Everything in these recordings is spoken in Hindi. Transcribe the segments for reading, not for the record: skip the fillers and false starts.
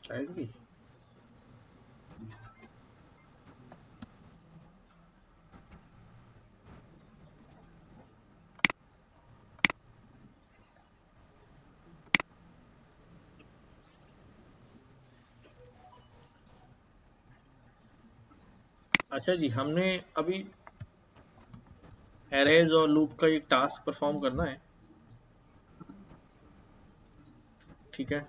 आएगी। अच्छा जी, हमने अभी एरेज और लूप का एक टास्क परफॉर्म करना है, ठीक है।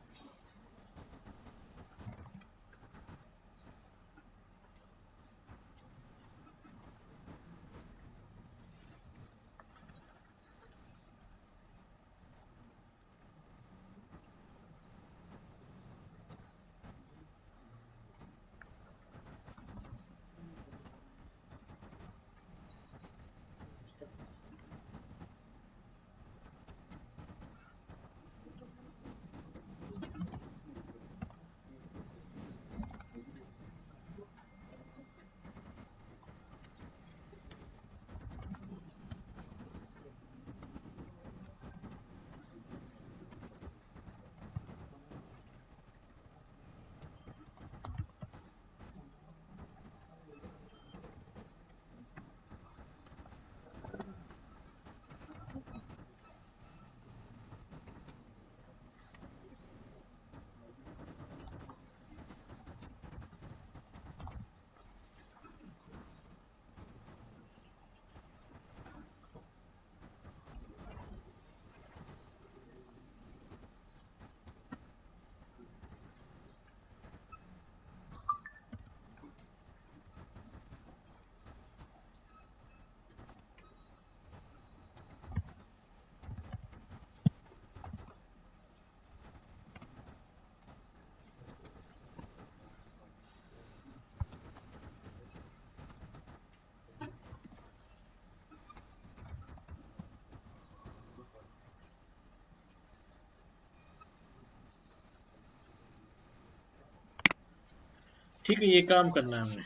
ठीक है, ये काम करना है हमने।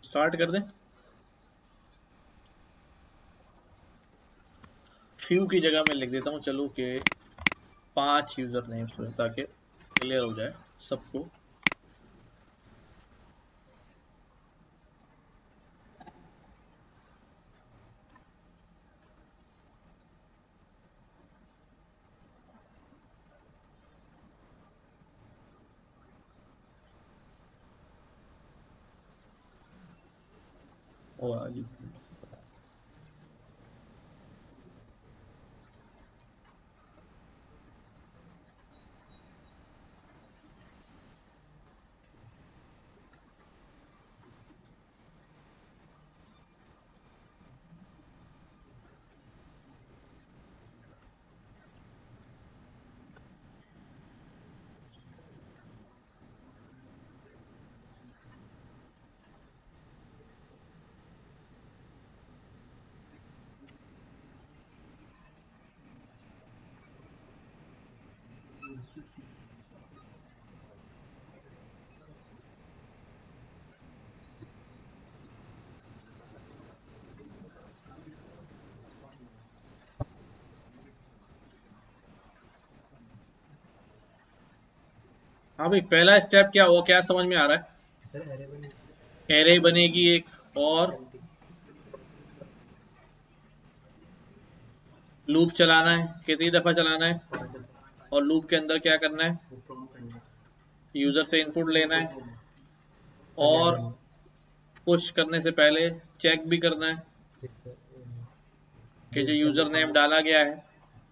स्टार्ट कर दें। फ्यू की जगह मैं लिख देता हूँ चलो कि 5 यूजर नेम्स में, ताकि क्लियर हो जाए सबको। और आगे हाँ भाई, पहला स्टेप क्या हुआ, क्या समझ में आ रहा है? एरे बनेगी एक, और लूप चलाना है, कितनी दफा चलाना है, और लूप के अंदर क्या करना है, यूजर से इनपुट लेना है, और पुश करने से पहले चेक भी करना है कि जो यूजर नेम डाला गया है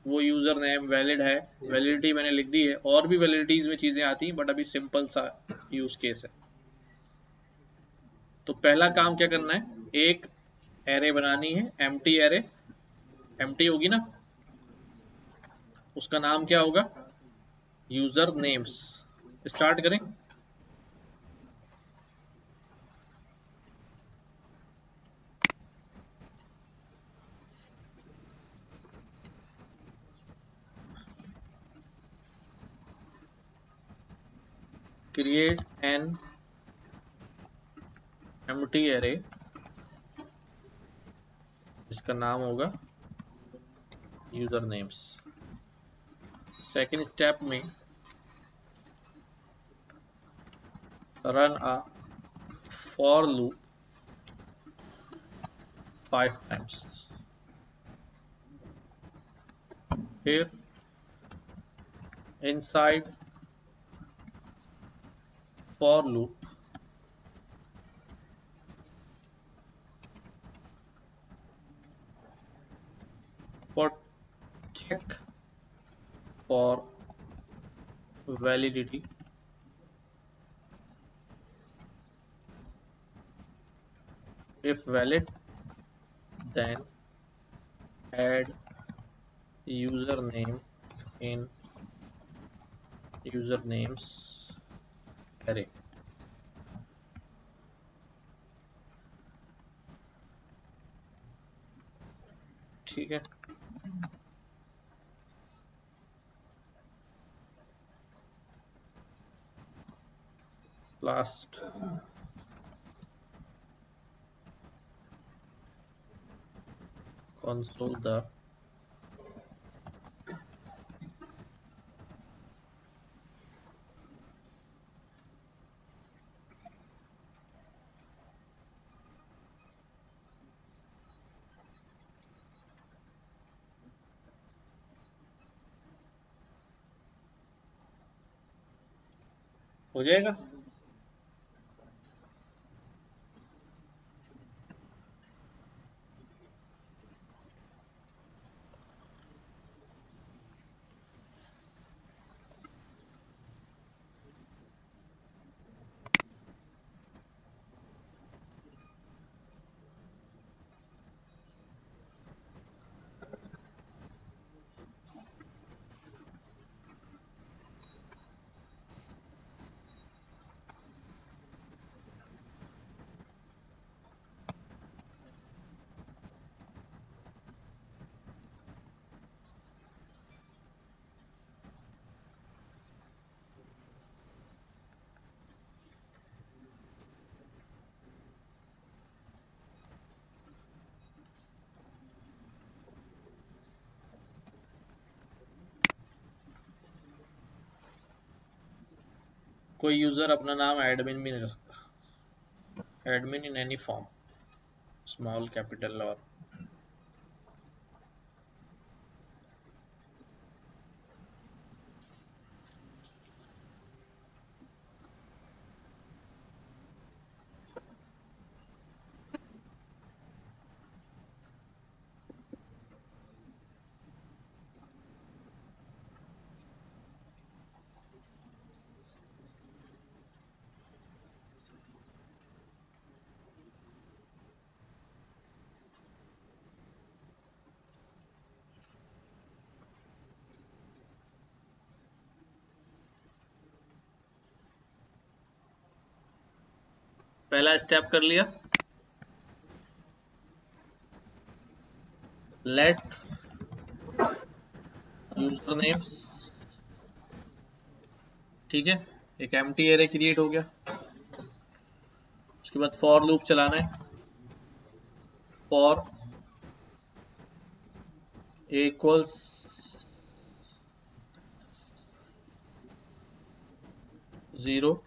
वो यूजर नेम वैलिड है। वैलिडिटी मैंने लिख दी है, और भी वैलिडिटीज में चीजें आती हैं, बट अभी सिंपल सा यूज केस है। तो पहला काम क्या करना है, एक एरे बनानी है, एम्प्टी एरे। एम्प्टी होगी ना, उसका नाम क्या होगा, यूजर नेम्स। स्टार्ट करें। क्रिएट एन एम्प्टी एरे इसका नाम होगा यूजर नेम्स। सेकेंड स्टेप में run a for loop 5 times। फिर inside for loop for check for validity if valid then add username in usernames array। ठीक है, लास्ट console the हो जाएगा। कोई यूजर अपना नाम एडमिन भी नहीं रख सकता, admin in any form, small capital और पहला स्टेप कर लिया, लेट यूजर नेम्स, ठीक है, एक एम्प्टी एरे क्रिएट हो गया। उसके बाद फॉर लूप चलाना है, फॉर इक्वल्स जीरो,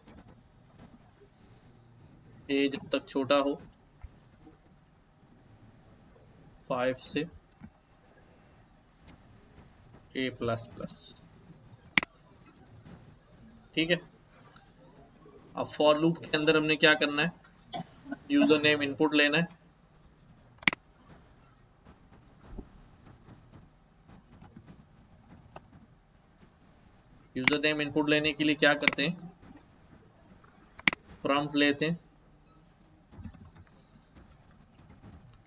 ए जब तक छोटा हो 5 से ए प्लस प्लस, ठीक है। अब फॉर लूप के अंदर हमने क्या करना है, यूजर नेम इनपुट लेना है, यूजर नेम इनपुट लेने के लिए क्या करते हैं, प्रॉम्प्ट लेते हैं,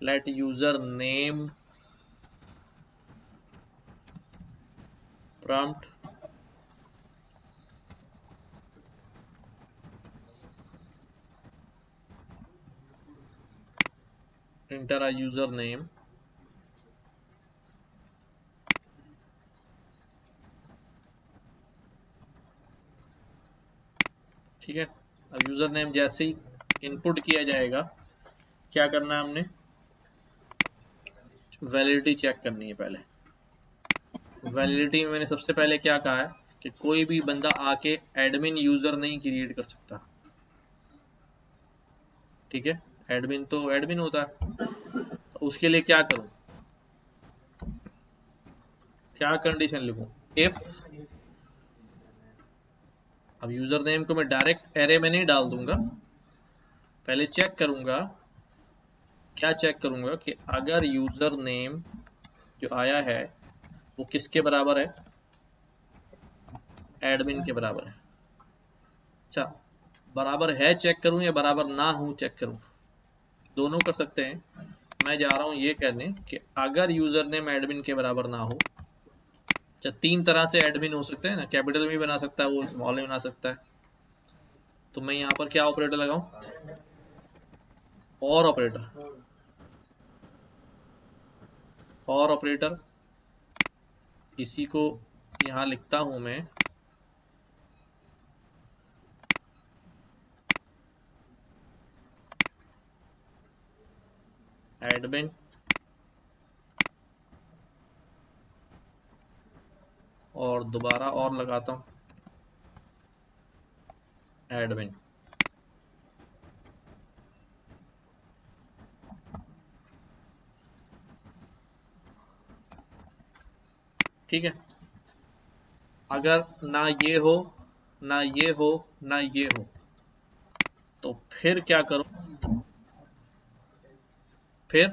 let user name prompt enter a user name, ठीक है। अब यूजर नेम जैसे ही इनपुट किया जाएगा, क्या करना है हमने, वैलिडिटी चेक करनी है। पहले वैलिडिटी में मैंने सबसे पहले क्या कहा है कि कोई भी बंदा आके एडमिन यूजर नहीं क्रिएट कर सकता, ठीक है। एडमिन तो एडमिन होता है। तो उसके लिए क्या करूं, क्या कंडीशन लिखूं, इफ, अब यूजर नेम को मैं डायरेक्ट एरे में नहीं डाल दूंगा, पहले चेक करूंगा, क्या चेक करूंगा कि अगर यूजर नेम जो आया है वो किसके बराबर है, एडमिन के बराबर है। अच्छा, बराबर है चेक करूं या बराबर ना हो चेक करूं, दोनों कर सकते हैं। मैं जा रहा हूं ये कहने कि अगर यूजर नेम एडमिन के बराबर ना हो, अच्छा तीन तरह से एडमिन हो सकते हैं ना, कैपिटल में भी बना सकता है वो, स्मॉल में बना सकता है। तो मैं यहाँ पर क्या ऑपरेटर लगाऊं, और ऑपरेटर, और ऑपरेटर, इसी को यहाँ लिखता हूं मैं, एडमिन और दोबारा और लगाता हूं एडमिन। ठीक है, अगर ना ये हो, ना ये हो, ना ये हो, तो फिर क्या करूं, फिर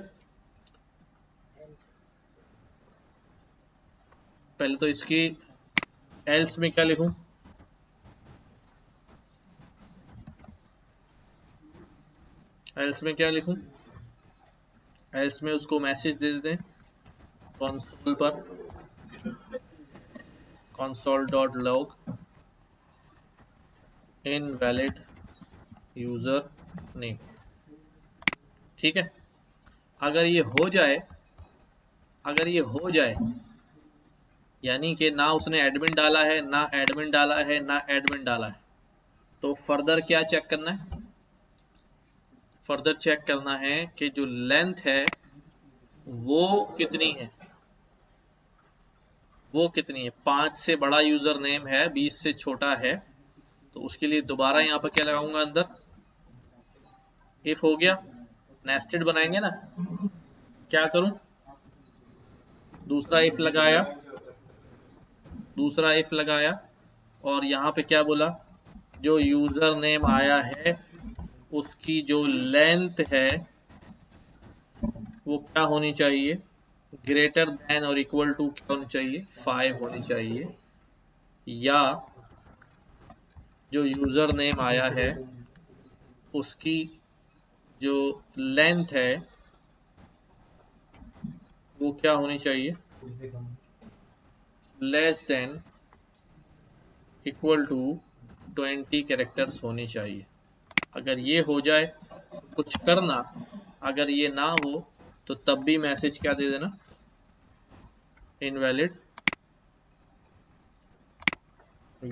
पहले तो इसकी एल्स में क्या लिखूं, एल्स में क्या लिखूं, एल्स में उसको मैसेज दे देते हैं कंसोल पर, console.log इनवैलिड यूजर नेम। ठीक है, अगर ये हो जाए, अगर ये हो जाए यानी कि ना उसने एडमिन डाला है, ना एडमिन डाला है, ना एडमिन डाला है, तो फर्दर क्या चेक करना है, फर्दर चेक करना है कि जो लेंथ है वो कितनी है, वो कितनी है। 5 से बड़ा यूजर नेम है, 20 से छोटा है, तो उसके लिए दोबारा यहाँ पर क्या लगाऊंगा अंदर, इफ हो गया, नेस्टेड बनाएंगे ना, क्या करूं, दूसरा इफ लगाया, दूसरा इफ लगाया, और यहाँ पे क्या बोला, जो यूजर नेम आया है उसकी जो लेंथ है वो क्या होनी चाहिए, ग्रेटर देन और इक्वल टू क्या होनी चाहिए, 5 होनी चाहिए, या जो यूजर नेम आया है उसकी जो लेंथ है वो क्या होनी चाहिए, less than equal to 20 characters होनी चाहिए। अगर ये हो जाए कुछ करना, अगर ये ना हो तो तब भी मैसेज क्या दे देना, इनवैलिड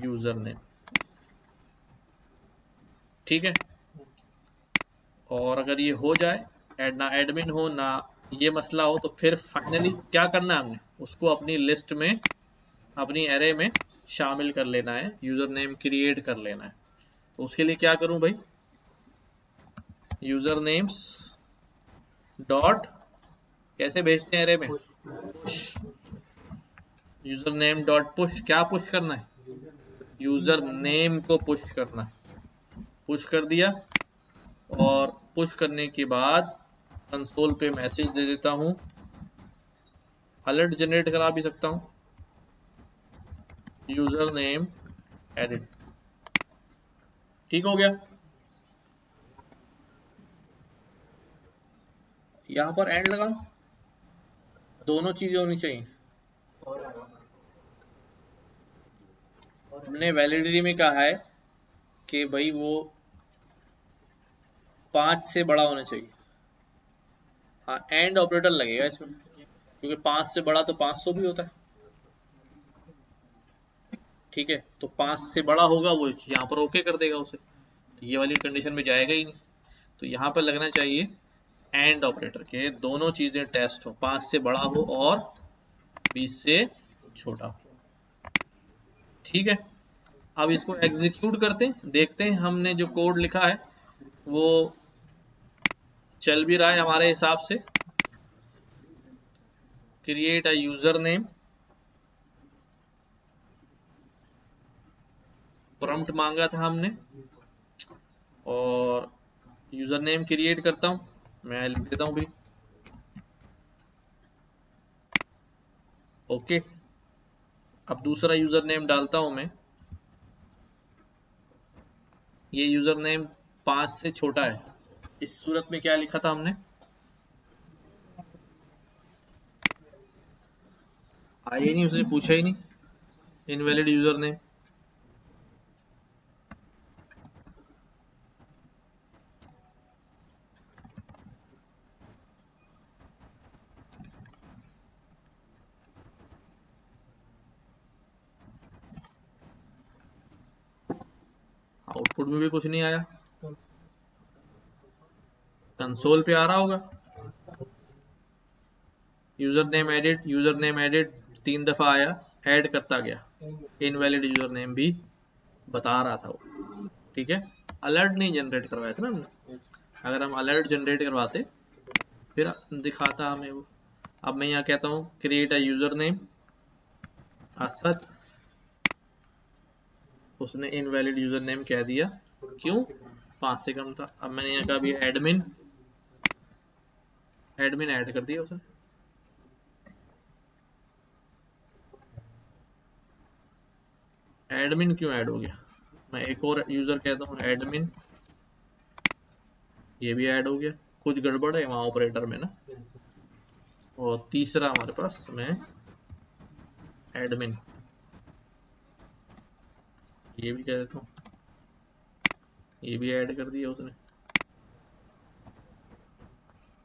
यूजर नेम। ठीक है, और अगर ये हो जाए, ना एडमिन हो ना ये मसला हो, तो फिर फाइनली क्या करना है, हमने उसको अपनी लिस्ट में, अपनी एरे में शामिल कर लेना है, यूजर नेम क्रिएट कर लेना है। तो उसके लिए क्या करूं भाई, यूजर नेम्स डॉट, कैसे भेजते हैं एरे में, यूजर नेम डॉट पुश, क्या पुश करना है, यूजर नेम को पुश करना है। पुश कर दिया, और पुश करने के बाद कंसोल पे मैसेज दे देता हूं, अलर्ट जनरेट करा भी सकता हूं, यूजर नेम एडिट। ठीक हो गया, यहां पर एंड लगा, दोनों चीजें होनी चाहिए। हमने वैलिडिटी में कहा है कि भाई वो 5 से बड़ा होना चाहिए, हाँ एंड ऑपरेटर लगेगा इसमें, क्योंकि 5 से बड़ा तो 500 भी होता है। ठीक है, तो 5 से बड़ा होगा वो यहाँ पर ओके कर देगा उसे, तो ये वाली कंडीशन में जाएगा ही नहीं। तो यहाँ पर लगना चाहिए एंड ऑपरेटर के दोनों चीजें टेस्ट हो, 5 से बड़ा हो और 20 से छोटा हो। ठीक है, अब इसको एग्जीक्यूट करते हैं, देखते हैं हमने जो कोड लिखा है वो चल भी रहा है हमारे हिसाब से। Create a user name, prompt मांगा था हमने, और यूजर नेम क्रिएट करता हूं, मैं लिख देता हूं भी ओके। अब दूसरा यूजर नेम डालता हूं मैं, ये यूजर नेम 5 से छोटा है। इस सूरत में क्या लिखा था हमने, आया नहीं, उसने पूछा ही नहीं, इनवैलिड यूजर नेम। आउटपुट में भी कुछ नहीं आया, कंसोल पे आ रहा होगा यूजर नेम एडिट 3 दफा आया, ऐड करता गया, इनवैलिड यूजर नेम भी बता रहा था वो। ठीक है, अलर्ट नहीं जनरेट करवाया था ना हमने, अगर हम अलर्ट जनरेट करवाते फिर दिखाता हमें वो। अब मैं यहाँ कहता हूँ create a user name, Asad, उसने इनवैलिड यूजर नेम कह दिया, क्यों, 5 से कम था। अब मैंने यहाँ कहा भी एडमिन, एडमिन ऐड कर दिया उसने। एडमिन क्यों ऐड हो गया, मैं एक और यूजर कहता हूँ एडमिन, ये भी ऐड हो गया, कुछ गड़बड़ है वहां ऑपरेटर में ना। और तीसरा हमारे पास मैं एडमिन, ये भी कह देता हूँ, ये भी ऐड कर दिया उसने,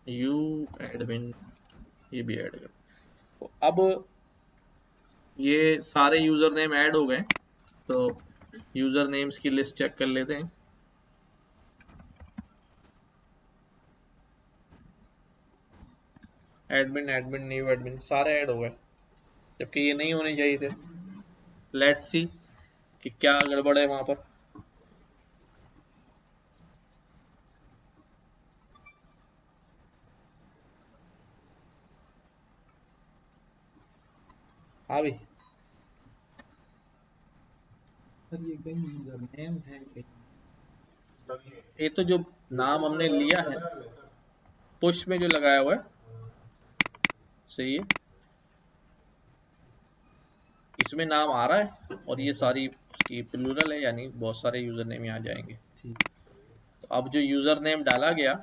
यू एडमिन, ये भी ऐड कर। तो अब ये सारे यूजर नेम ऐड हो गए, तो यूजर नेम्स की लिस्ट चेक कर लेते हैं। एडमिन एडमिन न्यू एडमिन सारे ऐड हो गए, जबकि ये नहीं होने चाहिए थे। लेट्स सी कि क्या गड़बड़ है वहां पर। हाँ भाई, सर ये कहीं यूजर नेम्स हैं कहीं। ये तो जो नाम हमने लिया है पुश में जो लगाया हुआ है सही है, इसमें नाम आ रहा है और ये सारी उसकी प्लूरल है, यानी बहुत सारे यूजर नेम यहाँ जाएंगे। ठीक, तो अब जो यूजर नेम डाला गया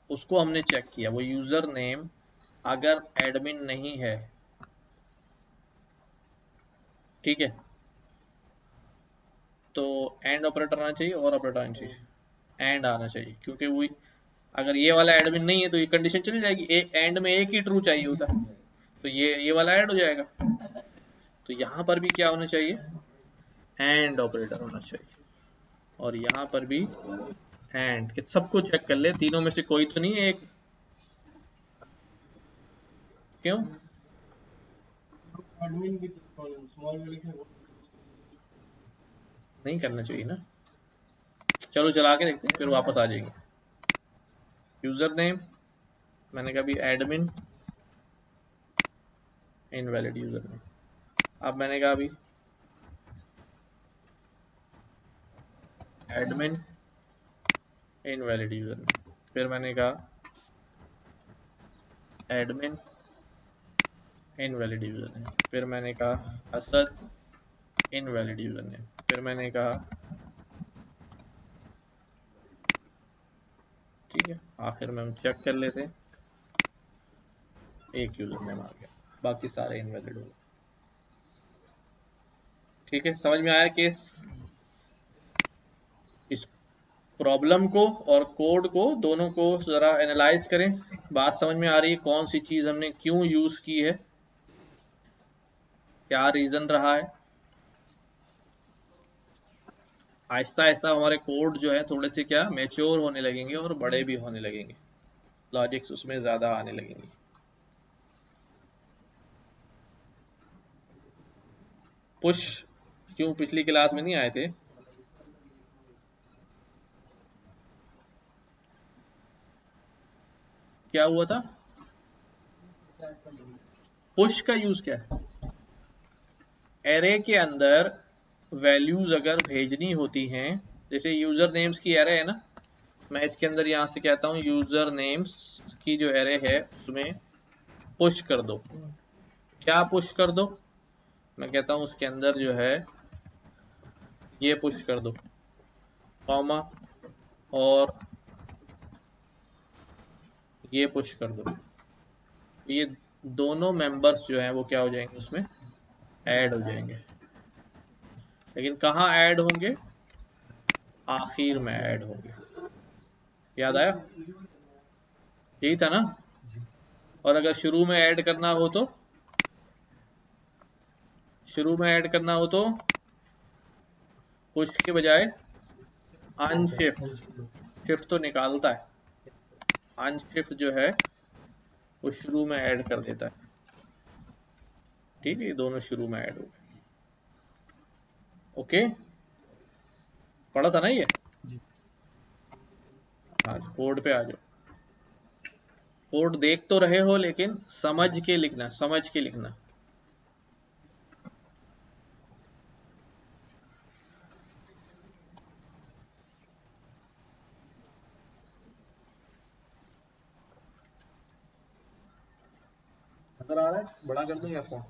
उसको हमने चेक किया, वो यूजर नेम अगर एडमिन नहीं है, ठीक है, तो एंड ऑपरेटर आना चाहिए और ऑपरेटर आना चाहिए, एंड आना चाहिए, क्योंकि वो अगर ये वाला एडमिन नहीं है तो ये कंडीशन चल जाएगी, एंड में एक ही ट्रू चाहिए होता, तो ये वाला ऐड हो जाएगा। तो यहाँ पर भी क्या होना चाहिए, एंड ऑपरेटर होना चाहिए, और यहाँ पर भी एंड, कि सबको चेक कर ले, तीनों में से कोई तो नहीं है एक, क्यों एडमिन भी तो स्मॉल में लिखे वो। नहीं करना चाहिए ना। चलो चला के देखते हैं, फिर वापस आ जाएंगे। यूजर नेम मैंने कहा भी एडमिन, इनवैलिड यूजर नेम। अब मैंने कहा भी एडमिन, इनवैलिड यूजर नेम, फिर मैंने कहा एडमिन, इनवैलिड यूजर नेम, फिर मैंने कहा असद, इनवैलिड यूजर नेम, फिर मैंने कहा ठीक है, आखिर में हम चेक कर लेते हैं, एक यूजर नेम आ गया, बाकी सारे इनवैलिड हो गए। ठीक है, समझ में आया केस। इस प्रॉब्लम को और कोड को दोनों को जरा एनालाइज करें, बात समझ में आ रही है, कौन सी चीज हमने क्यों यूज की है, क्या रीजन रहा है। आहिस्ता आहिस्ता हमारे कोड जो है थोड़े से क्या मैच्योर होने लगेंगे और बड़े भी होने लगेंगे। लॉजिक्स उसमें ज़्यादा आने लगेंगे। पुश क्यों पिछली क्लास में नहीं आए थे? क्या हुआ था? पुश का यूज क्या है? एरे के अंदर वैल्यूज अगर भेजनी होती हैं, जैसे यूजर नेम्स की एरे है ना, मैं इसके अंदर यहां से कहता हूं यूजर नेम्स की जो एरे है उसमें पुश कर दो। क्या पुश कर दो? मैं कहता हूं उसके अंदर जो है ये पुश कर दो, कॉमा, और ये पुश कर दो। ये दोनों मेंबर्स जो हैं वो क्या हो जाएंगे, उसमें ऐड हो जाएंगे। लेकिन कहाँ ऐड होंगे? आखिर में ऐड होंगे। याद आया? यही था ना? और अगर शुरू में ऐड करना हो तो, शुरू में ऐड करना हो तो पुश के बजाय अनशिफ्ट, शिफ्ट तो निकालता है, अनशिफ्ट जो है वो शुरू में ऐड कर देता है। ठीक है, ये दोनों शुरू में ऐड हो गए। ओके, पढ़ा था ना ये? हाँ, कोड पे आ जाओ। कोड देख तो रहे हो लेकिन समझ के लिखना, समझ के लिखना। नजर आ रहा है? बड़ा कर दूं या फोन?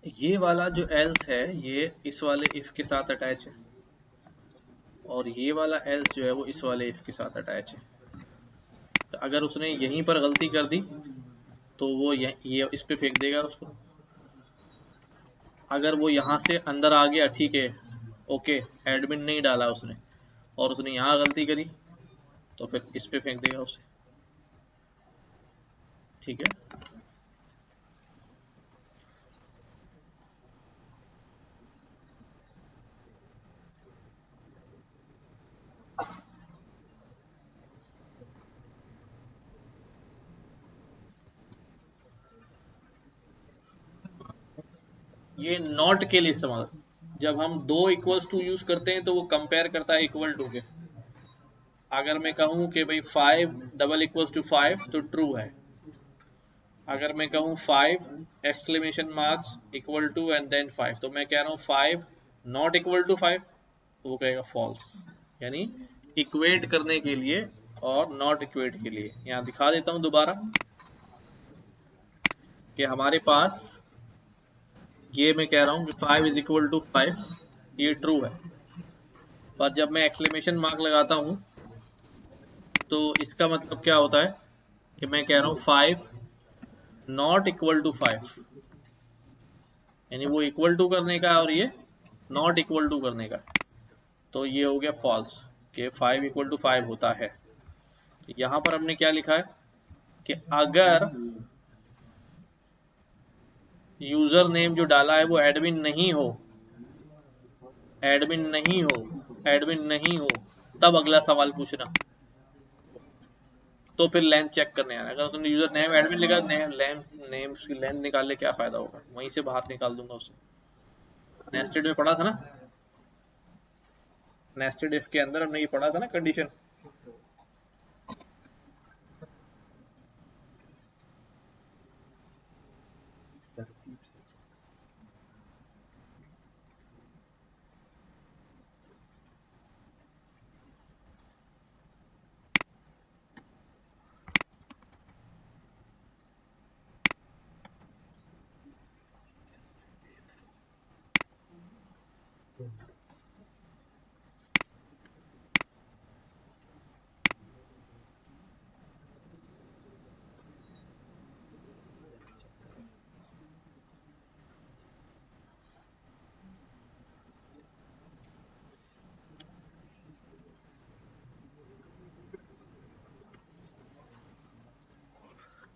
ये वाला जो एल्स है ये इस वाले इफ के साथ अटैच है, और ये वाला एल्स जो है वो इस वाले इफ के साथ अटैच है। तो अगर उसने यहीं पर गलती कर दी तो वो ये इस पे फेंक देगा उसको। अगर वो यहाँ से अंदर आ गया, ठीक है, ओके, एडमिन नहीं डाला उसने और उसने यहाँ गलती करी तो फिर इस पे फेंक देगा उसे। ठीक है, ये नॉट के लिए इस्तेमाल, जब हम दो इक्वल्स टू यूज करते हैं तो वो कंपेयर करता है इक्वल टू के। अगर मैं कहूं कि भाई 5 डबल इक्वल्स टू 5 तो ट्रू है। अगर मैं कहूँ 5 exclamation marks equal to and then 5, तो मैं कह रहा हूँ 5 नॉट इक्वल टू 5, तो वो कहेगा फॉल्स, यानी इक्वेट करने के लिए और नॉट इक्वेट के लिए। यहाँ दिखा देता हूँ दोबारा कि हमारे पास ये मैं कह रहा हूँ कि 5 इज इक्वल टू 5, ये ट्रू है, पर जब मैं एक्सक्लेमेशन मार्क लगाता हूँ तो इसका मतलब क्या होता है कि मैं कह रहा हूँ 5 नॉट इक्वल टू 5, यानी वो इक्वल टू करने का और ये नॉट इक्वल टू करने का, तो ये हो गया फॉल्स कि 5 इक्वल टू 5 होता है। तो यहाँ पर हमने क्या लिखा है कि अगर यूजर नेम जो डाला है वो एडमिन नहीं हो, एडमिन नहीं हो, एडमिन नहीं हो, तब अगला सवाल पूछना, तो फिर लेंथ चेक करने आना। अगर उसने यूजर नेम एडमिन लिखा, नेम की लेंथ निकालने क्या फायदा होगा, वहीं से बाहर निकाल दूंगा उसे। नेस्टेड में पढ़ा था ना, नेस्टेड इफ के अंदर हमने ये पढ़ा था ना कंडीशन।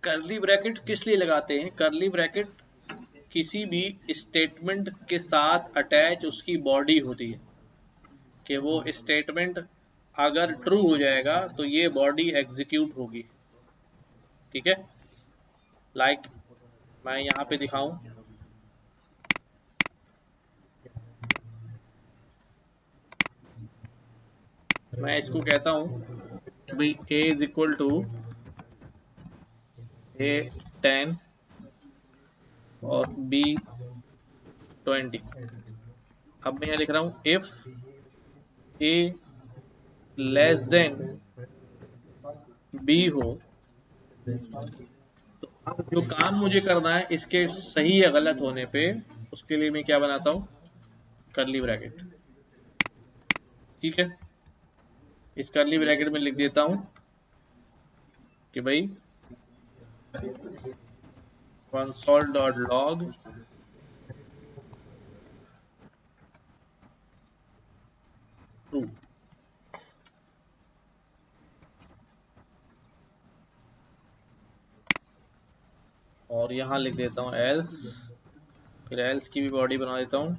कर्ली ब्रैकेट किस लिए लगाते हैं? कर्ली ब्रैकेट किसी भी स्टेटमेंट के साथ अटैच उसकी बॉडी होती है कि वो स्टेटमेंट अगर ट्रू हो जाएगा तो ये बॉडी एग्जीक्यूट होगी। ठीक है, लाइक मैं यहाँ पे दिखाऊं, मैं इसको कहता हूं कि भाई a is equal to a 10 और b 20। अब मैं यहाँ लिख रहा हूं if a less than b हो, तो अब जो काम मुझे करना है इसके सही या गलत होने पे, उसके लिए मैं क्या बनाता हूं, कर्ली ब्रैकेट। ठीक है, इस कर्ली ब्रैकेट में लिख देता हूं कि भाई console.log ट्रू, और यहां लिख देता हूं एल्स, फिर एल्स की भी बॉडी बना देता हूं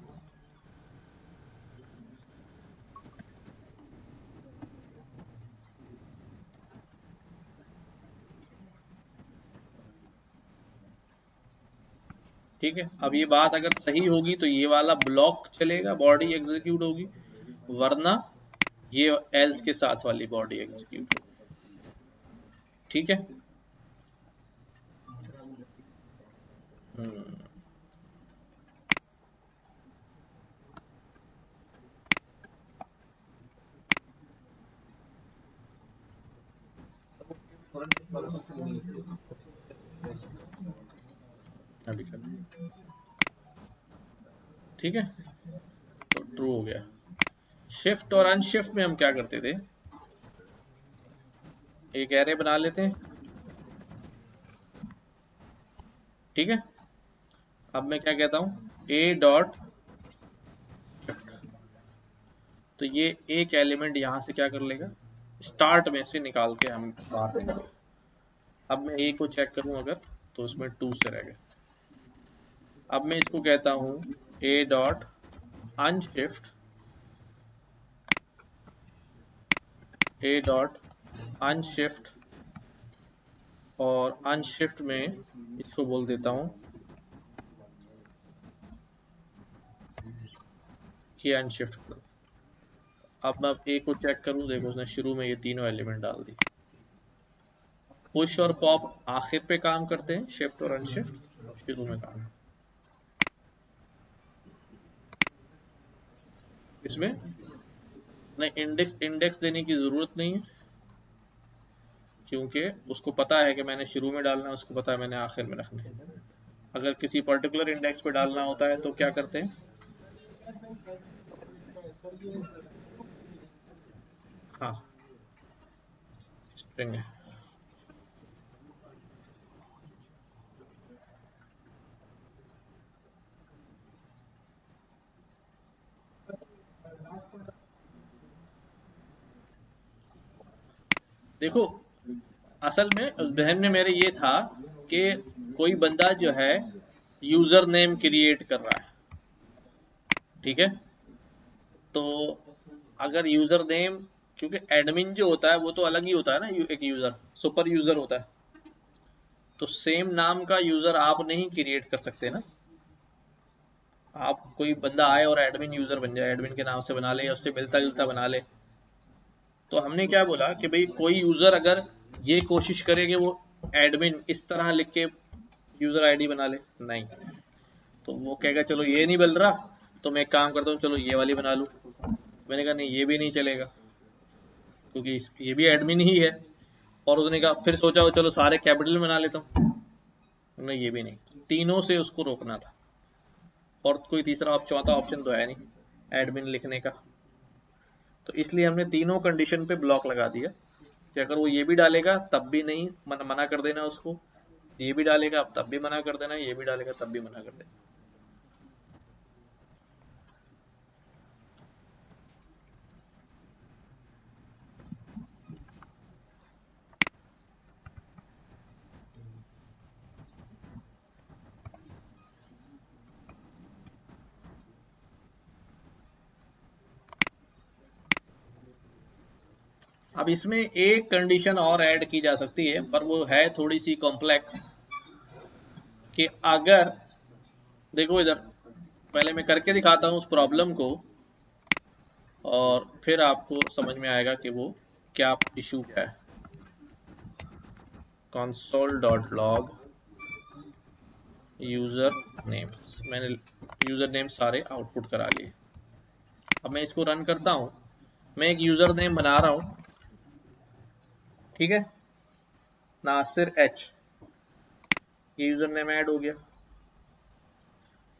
ठीक है। अब ये बात अगर सही होगी तो ये वाला ब्लॉक चलेगा, बॉडी एग्जीक्यूट होगी, वरना ये एल्स के साथ वाली बॉडी एग्जीक्यूट होगी। ठीक है, अभी कर, ठीक है, तो ट्रू हो गया। शिफ्ट और अनशिफ्ट में हम क्या करते थे, एक एरे बना लेते हैं। ठीक है, अब मैं क्या कहता हूं a डॉट शिफ्ट, तो ये एक एलिमेंट यहां से क्या कर लेगा, स्टार्ट में से निकाल के हम बाहर लेंगे। अब मैं a को चेक करूं अगर, तो उसमें 2 से रह गया। अब मैं इसको कहता हूं a dot unshift, a dot unshift, और अनशिफ्ट में इसको बोल देता हूं कि अनशिफ्ट करो। अब मैं a को चेक करूं, देखो उसने शुरू में ये तीनों एलिमेंट डाल दी। पुश और पॉप आखिर पे काम करते हैं, शिफ्ट और अनशिफ्ट शुरू में काम। इसमें नहीं, इंडेक्स देने की जरूरत नहीं है, क्योंकि उसको पता है कि मैंने शुरू में डालना है, उसको पता है मैंने आखिर में रखना है। अगर किसी पर्टिकुलर इंडेक्स पे डालना होता है तो क्या करते हैं, हाँ स्ट्रिंग है। देखो असल में उस बहन में मेरे ये था कि कोई बंदा जो है यूजर नेम क्रिएट कर रहा है, ठीक है। तो अगर यूजर नेम, क्योंकि एडमिन जो होता है वो तो अलग ही होता है ना, एक यूजर सुपर यूजर होता है, तो सेम नाम का यूजर आप नहीं क्रिएट कर सकते ना। आप कोई बंदा आए और एडमिन यूजर बन जाए, एडमिन के नाम से बना ले या उससे मिलता जुलता बना ले। तो हमने क्या बोला कि भाई कोई यूजर अगर ये कोशिश करे कि वो एडमिन इस तरह लिख के यूजर आईडी बना ले, नहीं, तो वो कहेगा चलो ये नहीं बन रहा तो मैं एक काम करता हूँ, चलो ये वाली बना लूँ। मैंने कहा नहीं, ये भी नहीं चलेगा क्योंकि ये भी एडमिन ही है। और उसने कहा, फिर सोचा चलो सारे कैपिटल में बना लेता हूँ, नहीं ये भी नहीं, तीनों से उसको रोकना था। और कोई तीसरा चौथा ऑप्शन तो है नहीं एडमिन लिखने का, तो इसलिए हमने तीनों कंडीशन पे ब्लॉक लगा दिया कि अगर वो ये भी डालेगा तब भी नहीं, मना कर देना उसको, ये भी डालेगा तब भी मना कर देना, ये भी डालेगा तब भी मना कर देना। अब इसमें एक कंडीशन और ऐड की जा सकती है, पर वो है थोड़ी सी कॉम्प्लेक्स, कि अगर देखो इधर पहले मैं करके दिखाता हूँ उस प्रॉब्लम को, और फिर आपको समझ में आएगा कि वो क्या इशू क्या है। console.log यूजर नेम्स, मैंने यूजर नेम सारे आउटपुट करा लिए। अब मैं इसको रन करता हूँ, मैं एक यूजर नेम बना रहा हूँ, ठीक है, नासिर एच, ये यूजर नेम ऐड हो गया।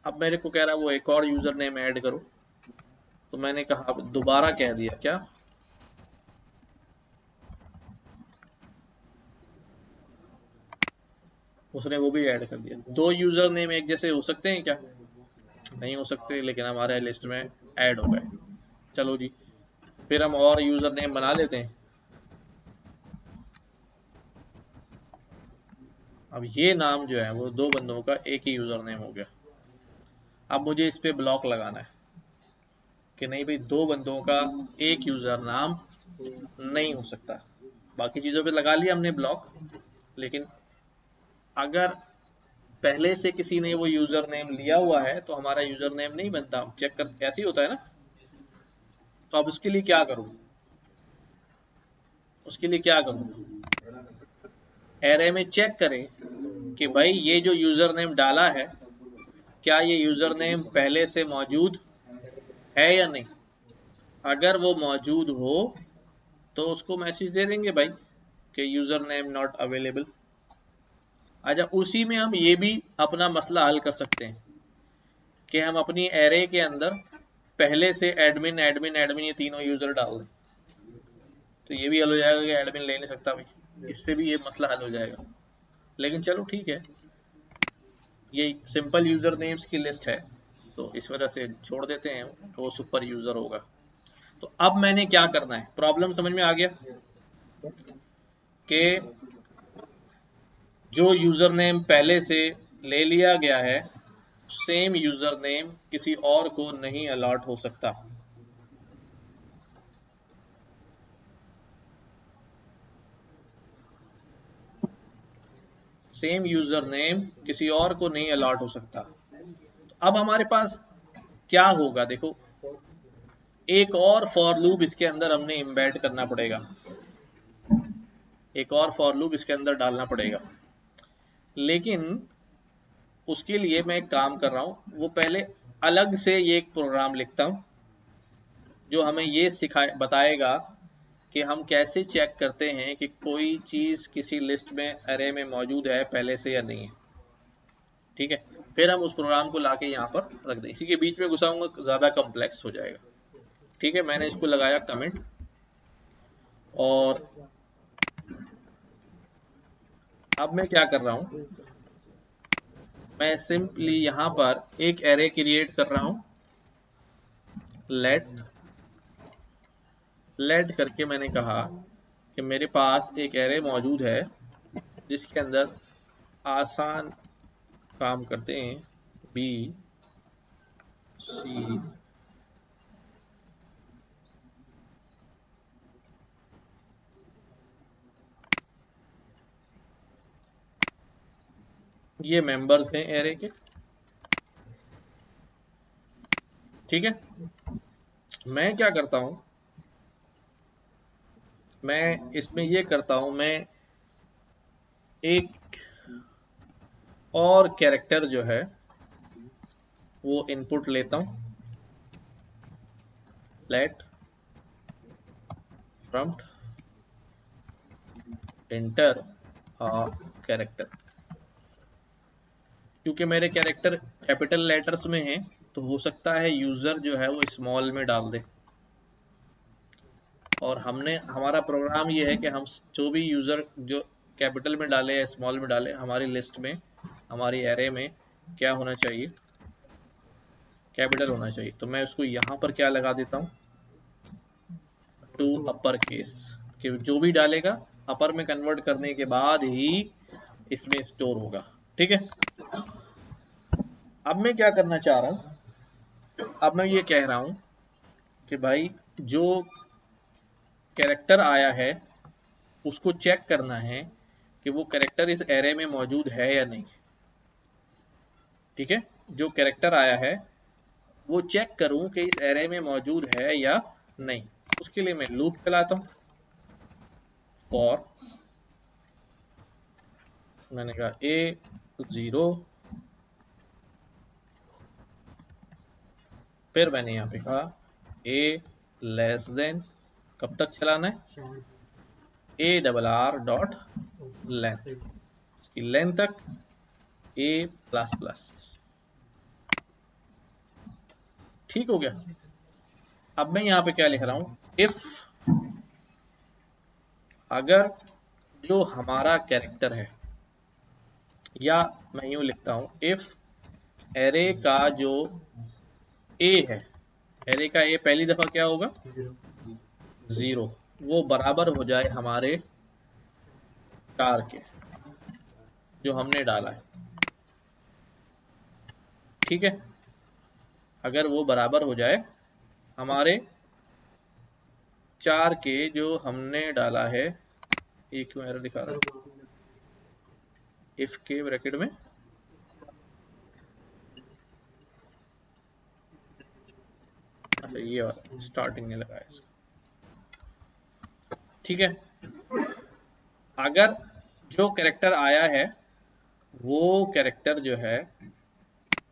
अब मेरे को कह रहा है वो एक और यूजर नेम ऐड करो, तो मैंने कहा दोबारा कह दिया क्या, उसने वो भी ऐड कर दिया। दो यूजर नेम एक जैसे हो सकते हैं क्या, नहीं हो सकते, लेकिन हमारे लिस्ट में ऐड हो गए। चलो जी, फिर हम और यूजर नेम बना लेते हैं। अब ये नाम जो है वो दो बंदों का एक ही यूजर नेम हो गया। अब मुझे इस पे ब्लॉक लगाना है कि नहीं भाई, दो बंदों का एक यूजर नाम नहीं हो सकता। बाकी चीजों पे लगा लिया हमने ब्लॉक, लेकिन अगर पहले से किसी ने वो यूजर नेम लिया हुआ है तो हमारा यूजर नेम नहीं बनता, हम चेक कर, ऐसे ही होता है ना। तो अब उसके लिए क्या करूं, उसके लिए क्या करूं, एरे में चेक करें कि भाई ये जो यूजर नेम डाला है, क्या ये यूजर नेम पहले से मौजूद है या नहीं। अगर वो मौजूद हो तो उसको मैसेज दे देंगे भाई कि यूजर नेम नॉट अवेलेबल। अच्छा, उसी में हम ये भी अपना मसला हल कर सकते हैं कि हम अपनी एरे के अंदर पहले से एडमिन एडमिन एडमिन ये तीनों यूजर डाल दें, तो ये भी हल हो जाएगा कि एडमिन ले नहीं सकता भाई, इससे भी ये मसला हल हो जाएगा। लेकिन चलो ठीक है, ये सिंपल यूजर नेम्स की लिस्ट है तो इस वजह से छोड़ देते हैं, तो वो सुपर यूजर होगा। तो अब मैंने क्या करना है, प्रॉब्लम समझ में आ गया कि जो यूजर नेम पहले से ले लिया गया है, सेम यूजर नेम किसी और को नहीं अलॉट हो सकता। सेम यूजर नेम किसी और को नहीं अलॉट हो सकता। तो अब हमारे पास क्या होगा, देखो एक और फॉर लूप इसके अंदर हमने एम्बेड करना पड़ेगा। एक और फॉर लूप इसके अंदर डालना पड़ेगा। लेकिन उसके लिए मैं एक काम कर रहा हूँ, वो पहले अलग से ये एक प्रोग्राम लिखता हूँ जो हमें ये बताएगा कि हम कैसे चेक करते हैं कि कोई चीज़ किसी लिस्ट में अरे में मौजूद है पहले से या नहीं है। ठीक है, फिर हम उस प्रोग्राम को लाके यहाँ पर रख दें। इसी के बीच में घुसाऊंगा ज़्यादा कॉम्प्लेक्स हो जाएगा। ठीक है, मैंने इसको लगाया कमेंट, और अब मैं क्या कर रहा हूँ, मैं सिंपली यहाँ पर एक एरे क्रिएट कर रहा हूँ। लेट करके मैंने कहा कि मेरे पास एक एरे मौजूद है जिसके अंदर आसान काम करते हैं बी सी ये मेंबर्स हैं एरे के। ठीक है, मैं क्या करता हूं, मैं इसमें ये करता हूं, मैं एक और कैरेक्टर जो है वो इनपुट लेता हूं। Let prompt enter character. क्योंकि मेरे कैरेक्टर कैपिटल लेटर्स में हैं तो हो सकता है यूजर जो है वो स्मॉल में डाल दे, और हमारा प्रोग्राम ये है कि हम जो भी यूजर जो कैपिटल में डाले या स्मॉल में डाले, हमारी लिस्ट में, हमारी एरे में क्या होना चाहिए, कैपिटल होना चाहिए। तो मैं उसको यहाँ पर क्या लगा देता हूँ, टू अपर केस, कि जो भी डालेगा अपर में कन्वर्ट करने के बाद ही इसमें स्टोर होगा। ठीक है, अब मैं क्या करना चाह रहा हूँ, अब मैं ये कह रहा हूँ कि भाई जो कैरेक्टर आया है उसको चेक करना है कि वो कैरेक्टर इस एरे में मौजूद है या नहीं। ठीक है, जो कैरेक्टर आया है वो चेक करूं कि इस एरे में मौजूद है या नहीं। उसके लिए मैं लूप चलाता हूं, फॉर, मैंने कहा A0, फिर मैंने यहाँ पे कहा A लेस देन, कब तक चलाना है, ARR डॉट लेंथ, इसकी लेंथ तक A++। ठीक हो गया। अब मैं यहाँ पे क्या लिख रहा हूँ, इफ अगर जो हमारा कैरेक्टर है, या मैं यूं लिखता हूँ, इफ एरे का जो ए है, एरे का ए पहली दफा क्या होगा, 0, वो बराबर हो जाए हमारे 4 के जो हमने डाला है। ठीक है, अगर वो बराबर हो जाए हमारे 4 के जो हमने डाला है, ये क्यों एरर दिखा रहा है, इफ के ब्रैकेट में अच्छा ये वाला स्टार्टिंग में लगाया इसका। ठीक है, अगर जो कैरेक्टर आया है वो कैरेक्टर जो है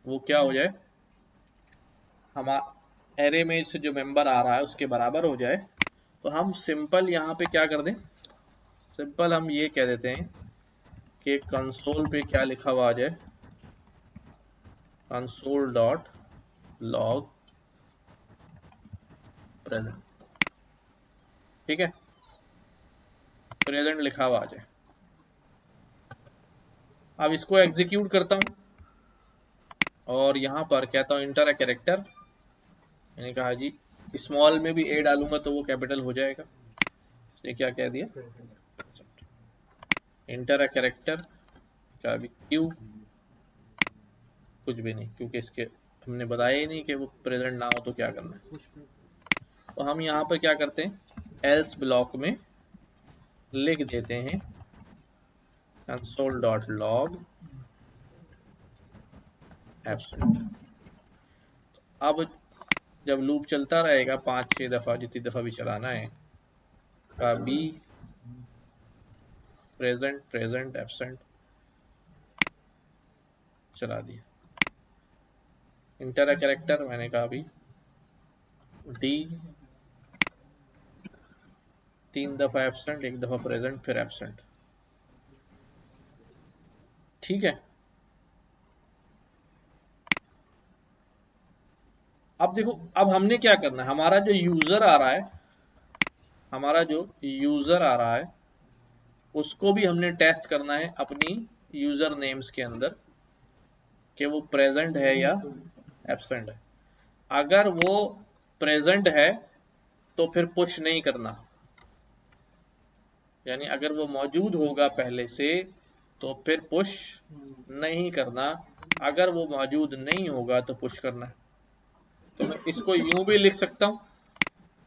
वो क्या हो जाए, हमारा एरे में से जो मेंबर आ रहा है उसके बराबर हो जाए, तो हम सिंपल यहाँ पे क्या कर दें, सिंपल हम ये कह देते हैं कि कंसोल पे क्या लिखा हुआ आ जाए, कंसोल डॉट लॉग प्रेजेंट। ठीक है, प्रेजेंट लिखा हुआ आ जाए। अब इसको एग्जीक्यूट करता हूं और यहाँ पर कहता हूँ इंटर अ कैरेक्टर। मैंने कहा जी स्मॉल में भी ए डालूंगा तो वो कैपिटल हो जाएगा, इसने क्या कह दिया, इंटर अ कैरेक्टर का भी क्यू, कुछ भी नहीं, क्योंकि इसके हमने बताया ही नहीं कि वो प्रेजेंट ना हो तो क्या करना है। तो हम यहाँ पर क्या करते हैं, एल्स ब्लॉक में लिख देते हैं console.log एब्सेंट। अब जब लूप चलता रहेगा 5-6 दफा, जितनी दफा भी चलाना है, का बी प्रेजेंट प्रेजेंट एब्सेंट चला दिया। इंटर अ कैरेक्टर मैंने कहा अभी डी, 3 दफा एब्सेंट, 1 दफा प्रेजेंट, फिर एब्सेंट। ठीक है, अब देखो, अब हमने क्या करना है, हमारा जो यूजर आ रहा है, हमारा जो यूजर आ रहा है उसको भी हमने टेस्ट करना है अपनी यूजर नेम्स के अंदर कि वो प्रेजेंट है या एब्सेंट है। अगर वो प्रेजेंट है तो फिर पुश नहीं करना, यानी अगर वो मौजूद होगा पहले से तो फिर पुश नहीं करना, अगर वो मौजूद नहीं होगा तो पुश करना है। तो मैं इसको यूं भी लिख सकता हूं,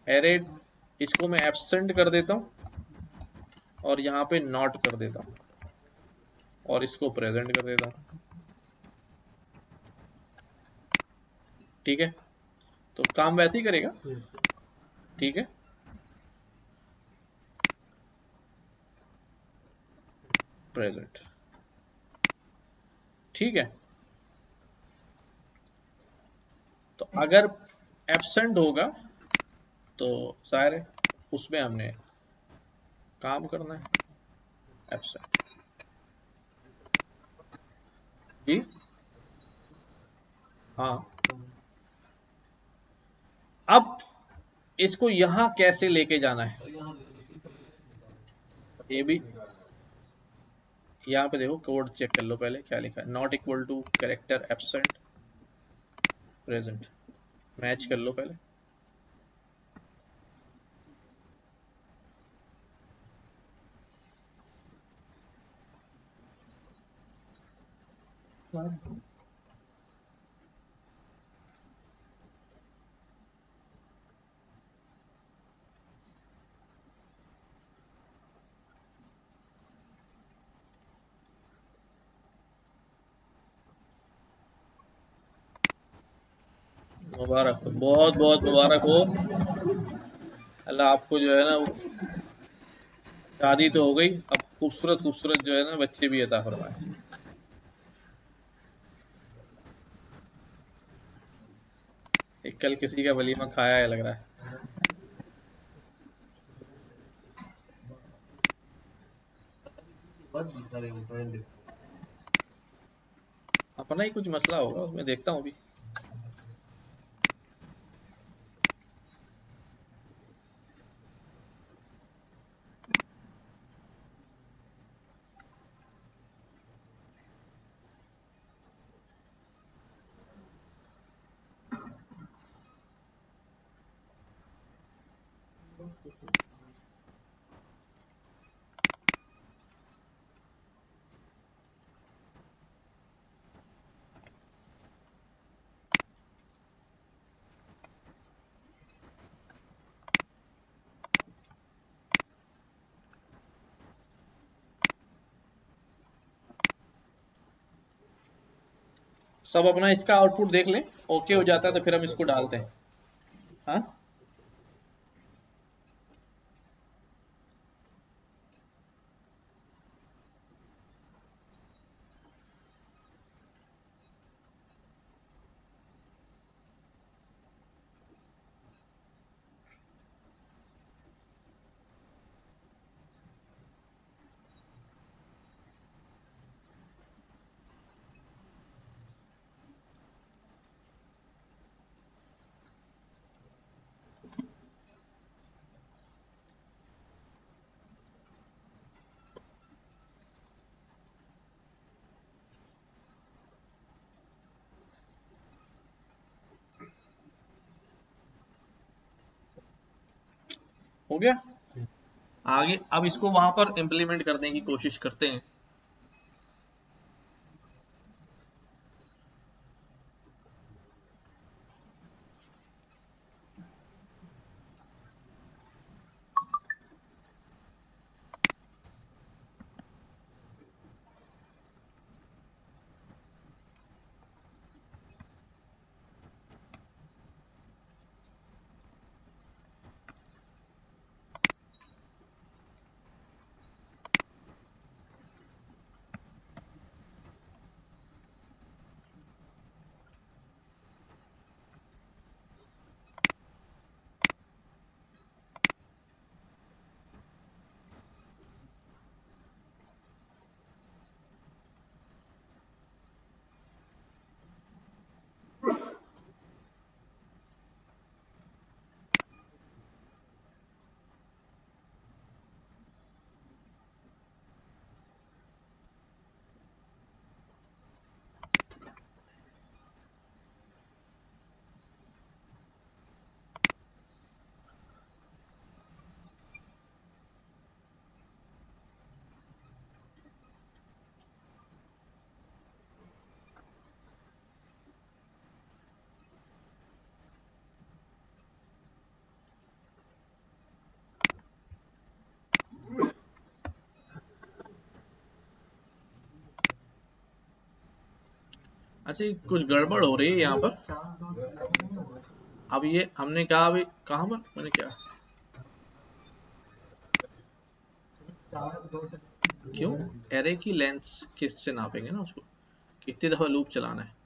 एरे, इसको मैं एब्सेंट कर देता हूं और यहां पे नॉट कर देता हूं और इसको प्रेजेंट कर देता हूं। ठीक है, तो काम वैसे ही करेगा। ठीक है, प्रेजेंट। ठीक है, तो अगर एब्सेंट होगा तो जाहिर है उसमें हमने काम करना है, एब्सेंट। जी हाँ, अब इसको यहां कैसे लेके जाना है, ये भी यहाँ पे देखो, कोड चेक कर लो पहले क्या लिखा है, not equal to character absent present, match कर लो पहले। मुबारक हो, बहुत बहुत मुबारक हो। अल्लाह आपको जो है ना, शादी तो हो गई, अब खूबसूरत खूबसूरत जो है ना बच्चे भी अता फरमाए। एक कल किसी का वलीमा खाया है लग रहा है। अपना ही कुछ मसला होगा उसमें, देखता हूँ अभी। सब अपना इसका आउटपुट देख लें, ओके हो जाता है तो फिर हम इसको डालते हैं। हाँ, हो गया। आगे अब इसको वहां पर इम्प्लीमेंट करने की कोशिश करते हैं। अच्छा ये कुछ गड़बड़ हो रही है यहाँ पर। अब ये हमने कहा अभी कहाँ पर मैंने क्या क्यों एरे की लेंथ किससे नापेंगे ना उसको, कितनी दफा लूप चलाना है।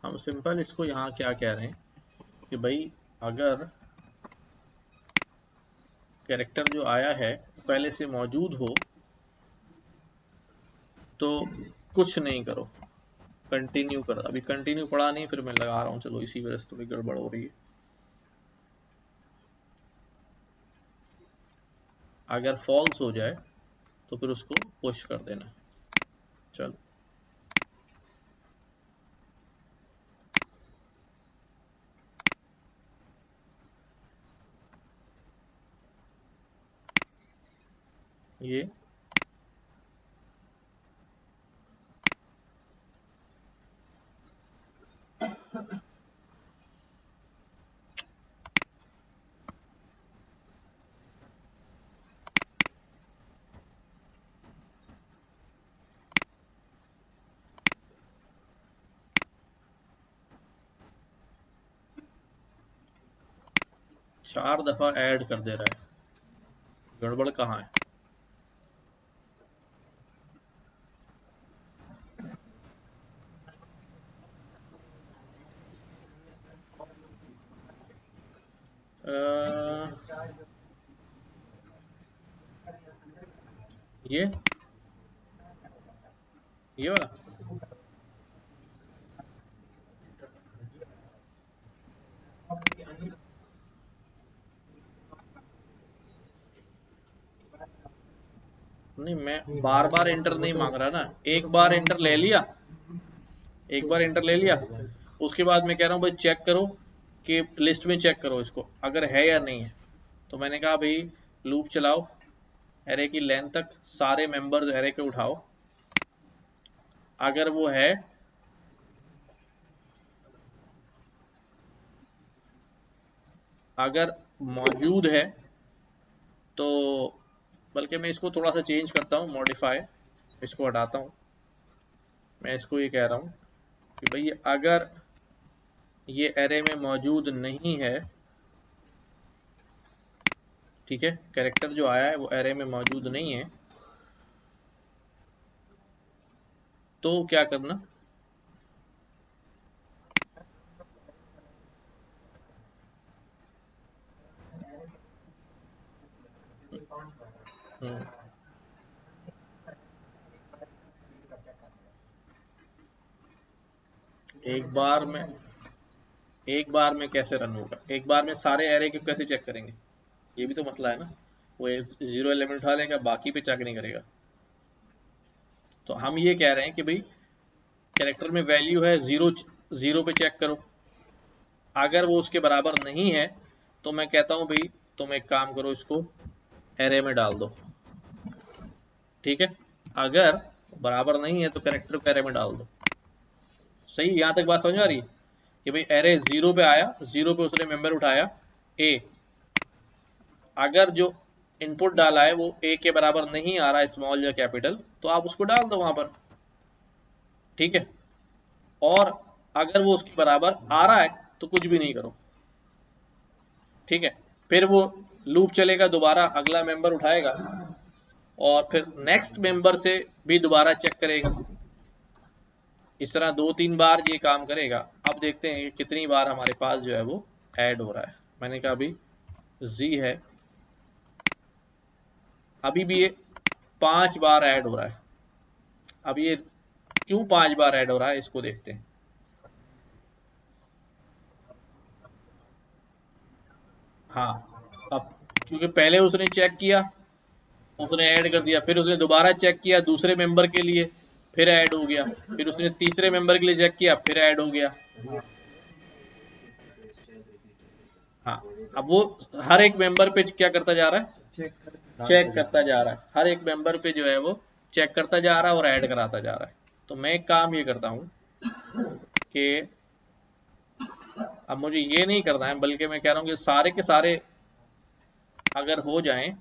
हम सिंपल इसको यहाँ क्या कह रहे हैं कि भाई अगर कैरेक्टर जो आया है पहले से मौजूद हो तो कुछ नहीं करो, कंटिन्यू कर। अभी कंटिन्यू पड़ा नहीं, फिर मैं लगा रहा हूँ, चलो इसी वजह से थोड़ी गड़बड़ हो रही है। अगर फॉल्स हो जाए तो फिर उसको पुश कर देना। चलो ये 4 दफा ऐड कर दे रहा है, गड़बड़ कहाँ है। ये वाला नहीं, मैं बार बार एंटर नहीं मांग रहा ना, एक बार एंटर ले लिया, एक बार एंटर ले लिया, उसके बाद मैं कह रहा हूँ भाई चेक करो कि लिस्ट में चेक करो इसको अगर है या नहीं है। तो मैंने कहा भाई लूप चलाओ, एरे की लेंथ तक सारे मेंबर्स एरे के उठाओ, अगर वो है अगर मौजूद है तो, बल्कि मैं इसको थोड़ा सा चेंज करता हूँ, मॉडिफाई, इसको हटाता हूँ। मैं इसको ये कह रहा हूँ कि भाई अगर ये एरे में मौजूद नहीं है, ठीक है, कैरेक्टर जो आया है वो एरे में मौजूद नहीं है, तो क्या करना, एक बार में कैसे रन होगा, एक बार में सारे एरे को कैसे चेक करेंगे, ये भी तो मसला है ना। वो 0 एलिमेंट उठा लेगा, बाकी पे चेक नहीं करेगा। तो हम ये कह रहे हैं कि भाई कैरेक्टर में वैल्यू है 0, 0 पे चेक करो, अगर वो उसके बराबर नहीं है तो मैं कहता हूं भाई तुम एक काम करो, इसको एरे में डाल दो, ठीक है। अगर बराबर नहीं है तो कैरेक्टर को एरे में डाल दो। सही, यहां तक बात समझ आ रही है कि भाई एरे 0 पे आया, 0 पे उसने मेंबर उठाया ए, अगर जो इनपुट डाला है वो ए के बराबर नहीं आ रहा है, स्मॉल या कैपिटल, तो आप उसको डाल दो वहां पर, ठीक है। और अगर वो उसके बराबर आ रहा है तो कुछ भी नहीं करो, ठीक है। फिर वो लूप चलेगा, दोबारा अगला मेंबर उठाएगा और फिर नेक्स्ट मेंबर से भी दोबारा चेक करेगा। इस तरह 2-3 बार ये काम करेगा। अब देखते हैं कितनी बार हमारे पास जो है वो ऐड हो रहा है। मैंने कहा अभी जी है, अभी भी ये 5 बार ऐड हो रहा है। अब ये क्यों 5 बार ऐड हो रहा है इसको देखते हैं। हाँ, अब क्योंकि पहले उसने चेक किया, उसने ऐड कर दिया, फिर उसने दोबारा चेक किया दूसरे मेंबर के लिए, फिर ऐड हो गया, फिर उसने तीसरे मेंबर के लिए चेक किया, फिर ऐड हो गया। हाँ, अब वो हर एक मेंबर पे क्या करता जा रहा है, चेक करता जा रहा है, हर एक मेंबर पे जो है वो चेक करता जा रहा है और ऐड कराता जा रहा है। तो मैं एक काम ये करता हूँ कि अब मुझे ये नहीं करना है, बल्कि मैं कह रहा हूँ कि सारे के सारे अगर हो जाएं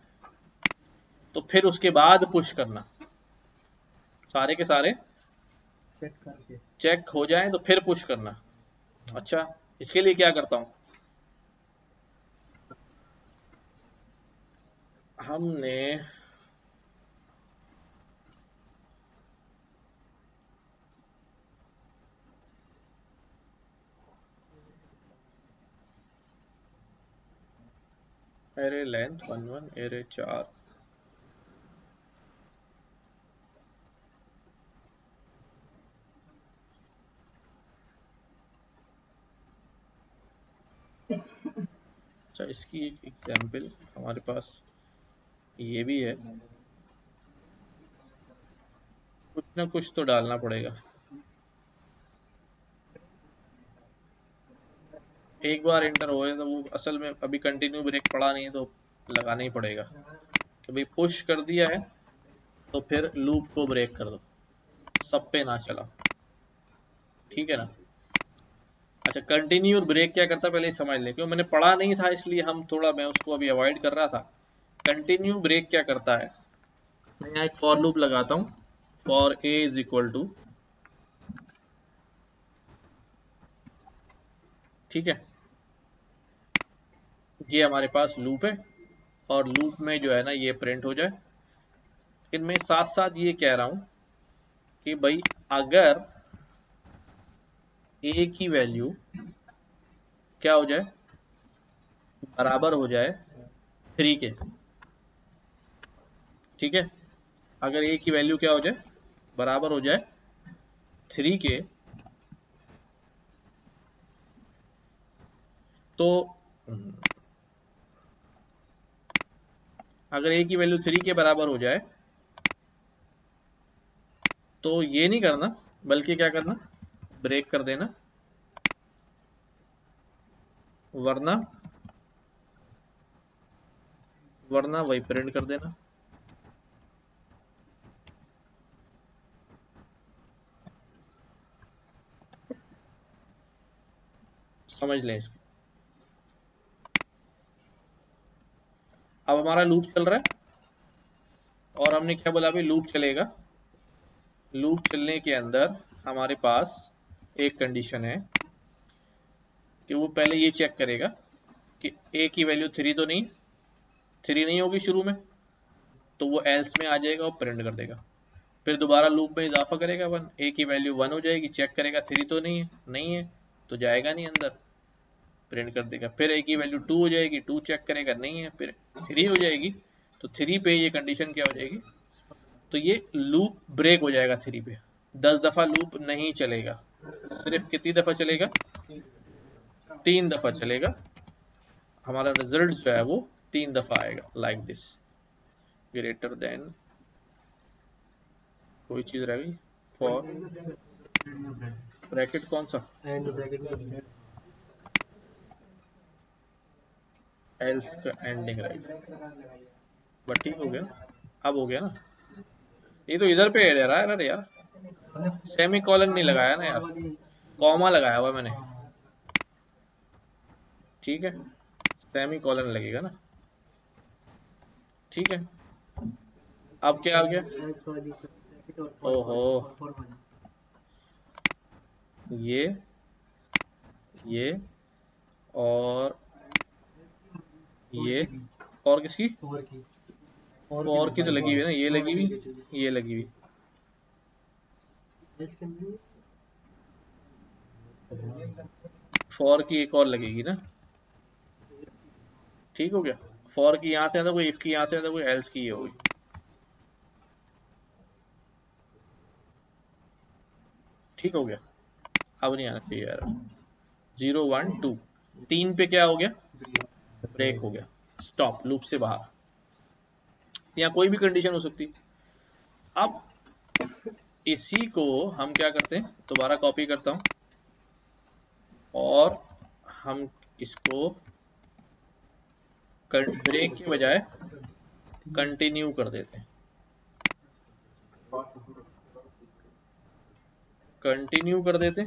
तो फिर उसके बाद पुश करना, सारे के सारे चेक करके चेक हो जाएं तो फिर पुश करना। अच्छा, इसके लिए क्या करता हूँ, हमने एरे लेंथ 11 एरे 4 अच्छा, इसकी एक एग्जाम्पल हमारे पास ये भी है, कुछ ना कुछ तो डालना पड़ेगा। एक बार इंटर हो तो वो असल में अभी कंटिन्यू ब्रेक पड़ा नहीं है तो लगाना ही पड़ेगा कि भाई पुश कर दिया है तो फिर लूप को ब्रेक कर दो, सब पे ना चला, ठीक है ना। अच्छा, कंटिन्यू और ब्रेक क्या करता है पहले समझ लें, क्यों मैंने पढ़ा नहीं था इसलिए हम थोड़ा, मैं उसको अभी अवॉइड कर रहा था। कंटिन्यू ब्रेक क्या करता है, मैं यहाँ एक फॉर लूप लगाता हूँ, for a is equal to, ठीक है, ये हमारे पास लूप है और लूप में जो है ना ये प्रिंट हो जाए। लेकिन मैं साथ साथ ये कह रहा हूँ कि भाई अगर ए की वैल्यू क्या हो जाए, बराबर हो जाए 3 के, ठीक है, अगर ए की वैल्यू क्या हो जाए, बराबर हो जाए 3 के, तो अगर ए की वैल्यू 3 के बराबर हो जाए तो ये नहीं करना, बल्कि क्या करना, ब्रेक कर देना, वरना वही प्रिंट कर देना। समझ लें इसको। अब हमारा लूप चल रहा है और हमने क्या बोला, अभी लूप चलेगा। लूप चलने के अंदर हमारे पास एक कंडीशन है कि वो पहले ये चेक करेगा कि ए की वैल्यू 3 तो नहीं, 3 नहीं होगी शुरू में, तो वो एल्स में आ जाएगा और प्रिंट कर देगा। फिर दोबारा लूप में इजाफा करेगा 1, ए की वैल्यू 1 हो जाएगी, चेक करेगा 3 तो नहीं है तो जाएगा नहीं अंदर, प्रिंट कर देगा। फिर ए की वैल्यू 2 हो जाएगी, 2 चेक करेगा नहीं है, फिर 3 हो जाएगी, तो 3 पे ये कंडीशन क्या हो जाएगी, तो ये लूप ब्रेक हो जाएगा 3 पे। 10 दफा लूप नहीं चलेगा, सिर्फ कितनी दफा चलेगा, 3 दफा चलेगा। हमारा रिजल्ट जो है वो 3 दफा आएगा, लाइक दिस, ग्रेटर देन कोई चीज रह गई, फॉर ब्रैकेट कौन सा, एंड ब्रैकेट में एल्स का एंडिंग राइट, बट ठीक हो गया, अब हो गया ना। ये तो इधर पे रह रहा है यार, सेमी कॉलन नहीं लगाया ना यार, कॉमा लगाया हुआ मैंने, ठीक है, सेमी कॉलन लगेगा ना, ठीक है। अब क्या आ गया, ओहो, ये और ये, और किसकी, फॉर की तो लगी हुई है ना, ये लगी हुई, ये लगी हुई, फॉर की एक और लगेगी ना, ठीक हो गया। फॉर की यहाँ से आता कोई, इफ की यहाँ से आता कोई, एल्स की ये होगी, ठीक हो गया। अब नहीं आना चाहिए यार, 0 1 2, 3 पे क्या हो गया, ब्रेक हो गया, स्टॉप, लूप से बाहर। यहाँ कोई भी कंडीशन हो सकती। अब इसी को हम क्या करते हैं, दोबारा कॉपी करता हूं और हम इसको ब्रेक के बजाय कंटिन्यू कर देते हैं, कंटिन्यू कर देते।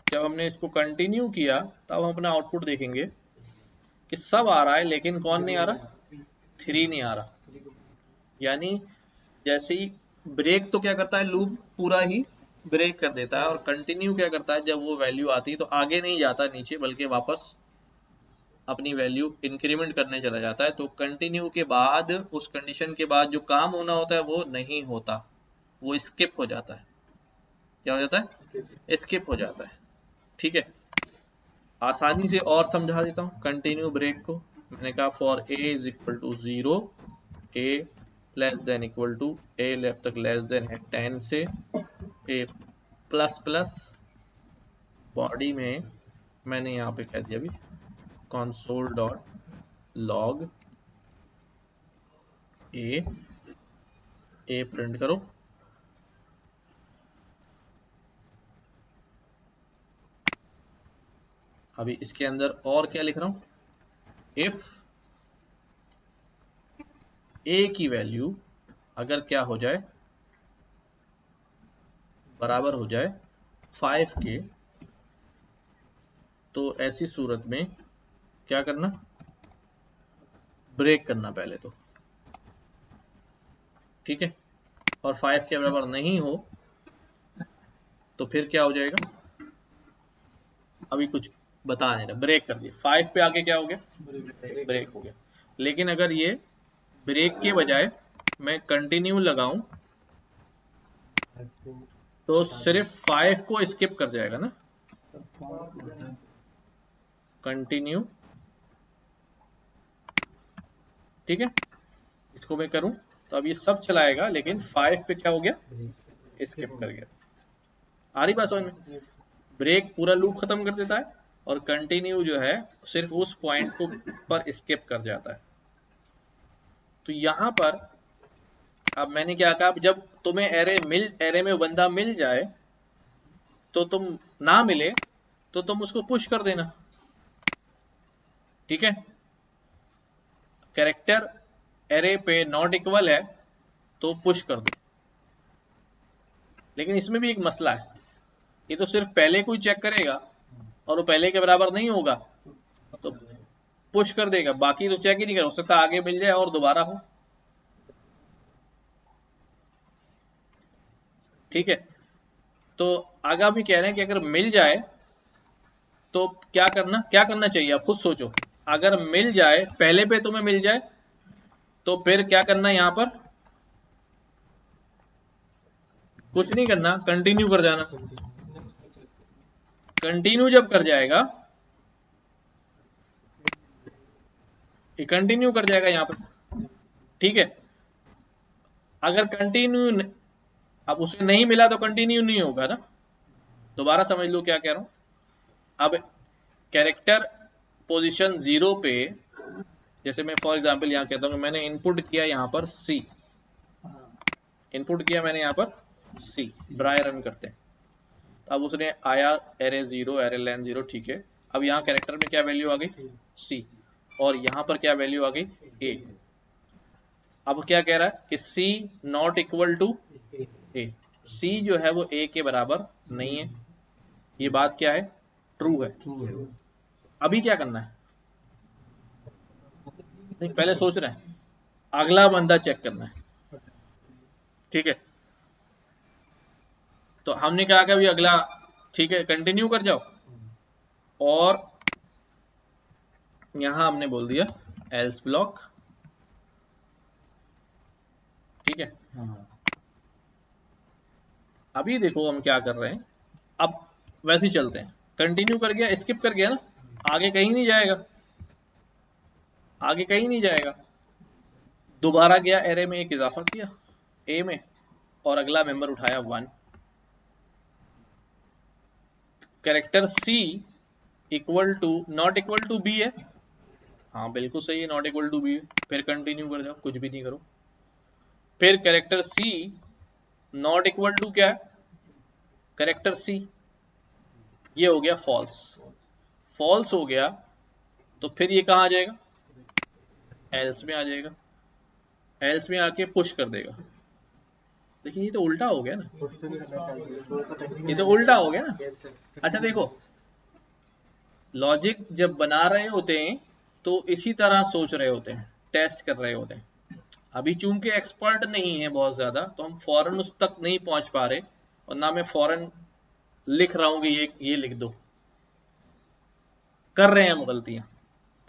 जब हमने इसको कंटिन्यू किया तब हम अपना आउटपुट देखेंगे कि सब आ रहा है, लेकिन कौन नहीं आ रहा? 3 नहीं आ रहा। यानी जैसे ही ब्रेक तो क्या करता है, लूप पूरा ही ब्रेक कर देता है, और कंटिन्यू क्या करता है, जब वो वैल्यू आती है तो आगे नहीं जाता नीचे, बल्कि वापस अपनी वैल्यू इंक्रीमेंट करने चला जाता है। तो कंटिन्यू के बाद, उस कंडीशन के बाद जो काम होना होता है वो नहीं होता, वो स्किप हो जाता है। क्या हो जाता है? स्किप हो जाता है। ठीक है, आसानी से और समझा देता हूँ कंटिन्यू ब्रेक को। मैंने कहा for a is equal to 0, a less than equal to, a left तक लेस देन है 10 से, ए प्लस प्लस, बॉडी में मैंने यहाँ पे कह दिया अभी console डॉट लॉग ए प्रिंट करो। अभी इसके अंदर और क्या लिख रहा हूं, इफ ए की वैल्यू अगर क्या हो जाए, बराबर हो जाए 5 के, तो ऐसी सूरत में क्या करना, ब्रेक करना पहले तो। ठीक है, और 5 के बराबर नहीं हो तो फिर क्या हो जाएगा, अभी कुछ बता नहीं रहा, ब्रेक कर दिया। 5 पे आके क्या हो गया, ब्रेक हो गया। लेकिन अगर ये ब्रेक के बजाय मैं कंटिन्यू लगाऊं तो सिर्फ 5 को स्किप कर जाएगा ना, कंटिन्यू। ठीक है, इसको मैं करूं तो अब ये सब चलाएगा, लेकिन 5 पे क्या हो गया, स्किप कर गया। आ रही बात समझ में? ब्रेक पूरा लूप खत्म कर देता है, और कंटिन्यू जो है सिर्फ उस पॉइंट को पर स्किप कर जाता है। तो यहां पर अब मैंने क्या कहा, जब तुम्हें एरे में बंदा मिल जाए तो तुम ना मिले तो तुम उसको पुश कर देना। ठीक है, कैरेक्टर एरे पे नॉट इक्वल है तो पुश कर दो। लेकिन इसमें भी एक मसला है, ये तो सिर्फ पहले को ही चेक करेगा, और वो पहले के बराबर नहीं होगा तो पुश कर देगा, बाकी तो चेक ही नहीं कर, हो सकता आगे मिल जाए और दोबारा हो। ठीक है, तो आगे भी कह रहे हैं कि अगर मिल जाए तो क्या करना चाहिए, आप खुद सोचो। अगर मिल जाए, पहले पे तुम्हें मिल जाए तो फिर क्या करना है, यहां पर कुछ नहीं करना, कंटिन्यू कर जाना। कंटिन्यू जब कर जाएगा, ये कंटिन्यू कर जाएगा यहां पर। ठीक है, अगर कंटिन्यू अब उसे नहीं मिला तो कंटिन्यू नहीं होगा ना। दोबारा समझ लो क्या कह रहा हूं। अब कैरेक्टर पोजीशन 0 पे, जैसे मैं फॉर एग्जांपल यहां कहता हूं कि मैंने इनपुट किया यहां पर C, इनपुट किया मैंने यहां पर C, ड्राई रन करते हैं। अब उसने आया एरे 0, एरे लेन 0। ठीक है, अब यहाँ कैरेक्टर में क्या वैल्यू आ गई, C, और यहाँ पर क्या वैल्यू आ गई, A। अब क्या कह रहा है कि C not equal to A, C जो है वो A के बराबर नहीं है। ये बात क्या है, ट्रू है। अभी क्या करना है, नहीं पहले सोच रहे हैं, अगला बंदा चेक करना है। ठीक है, तो हमने कहा कि अभी अगला, ठीक है कंटिन्यू कर जाओ, और यहां हमने बोल दिया एल्स ब्लॉक। ठीक है, अभी देखो हम क्या कर रहे हैं। अब वैसे ही चलते हैं, कंटिन्यू कर गया, स्किप कर गया ना, आगे कहीं नहीं जाएगा, आगे कहीं नहीं जाएगा। दोबारा गया, एरे में एक इजाफा किया A में, और अगला मेंबर उठाया 1। Character C equal to not equal to B है, हाँ बिल्कुल सही है, नॉट इक्वल टू B है। फिर कंटिन्यू कर जाओ, कुछ भी नहीं करो। फिर character C not equal to क्या है, कैरेक्टर C, ये हो गया फॉल्स। फॉल्स हो गया तो फिर ये कहाँ आ जाएगा, एल्स में आ जाएगा। एल्स में आके पुश कर देगा। देखिए ये तो उल्टा हो गया ना, पुश तो नहीं करना चाहिए, ये तो उल्टा हो गया ना। अच्छा देखो, लॉजिक जब बना रहे होते हैं तो इसी तरह सोच रहे होते हैं, टेस्ट कर रहे होते हैं। अभी चूंकि एक्सपर्ट नहीं है बहुत ज्यादा, तो हम फौरन उस तक नहीं पहुंच पा रहे, और ना मैं फौरन लिख रहा हूं कि ये लिख दो। कर रहे हैं हम गलतियां,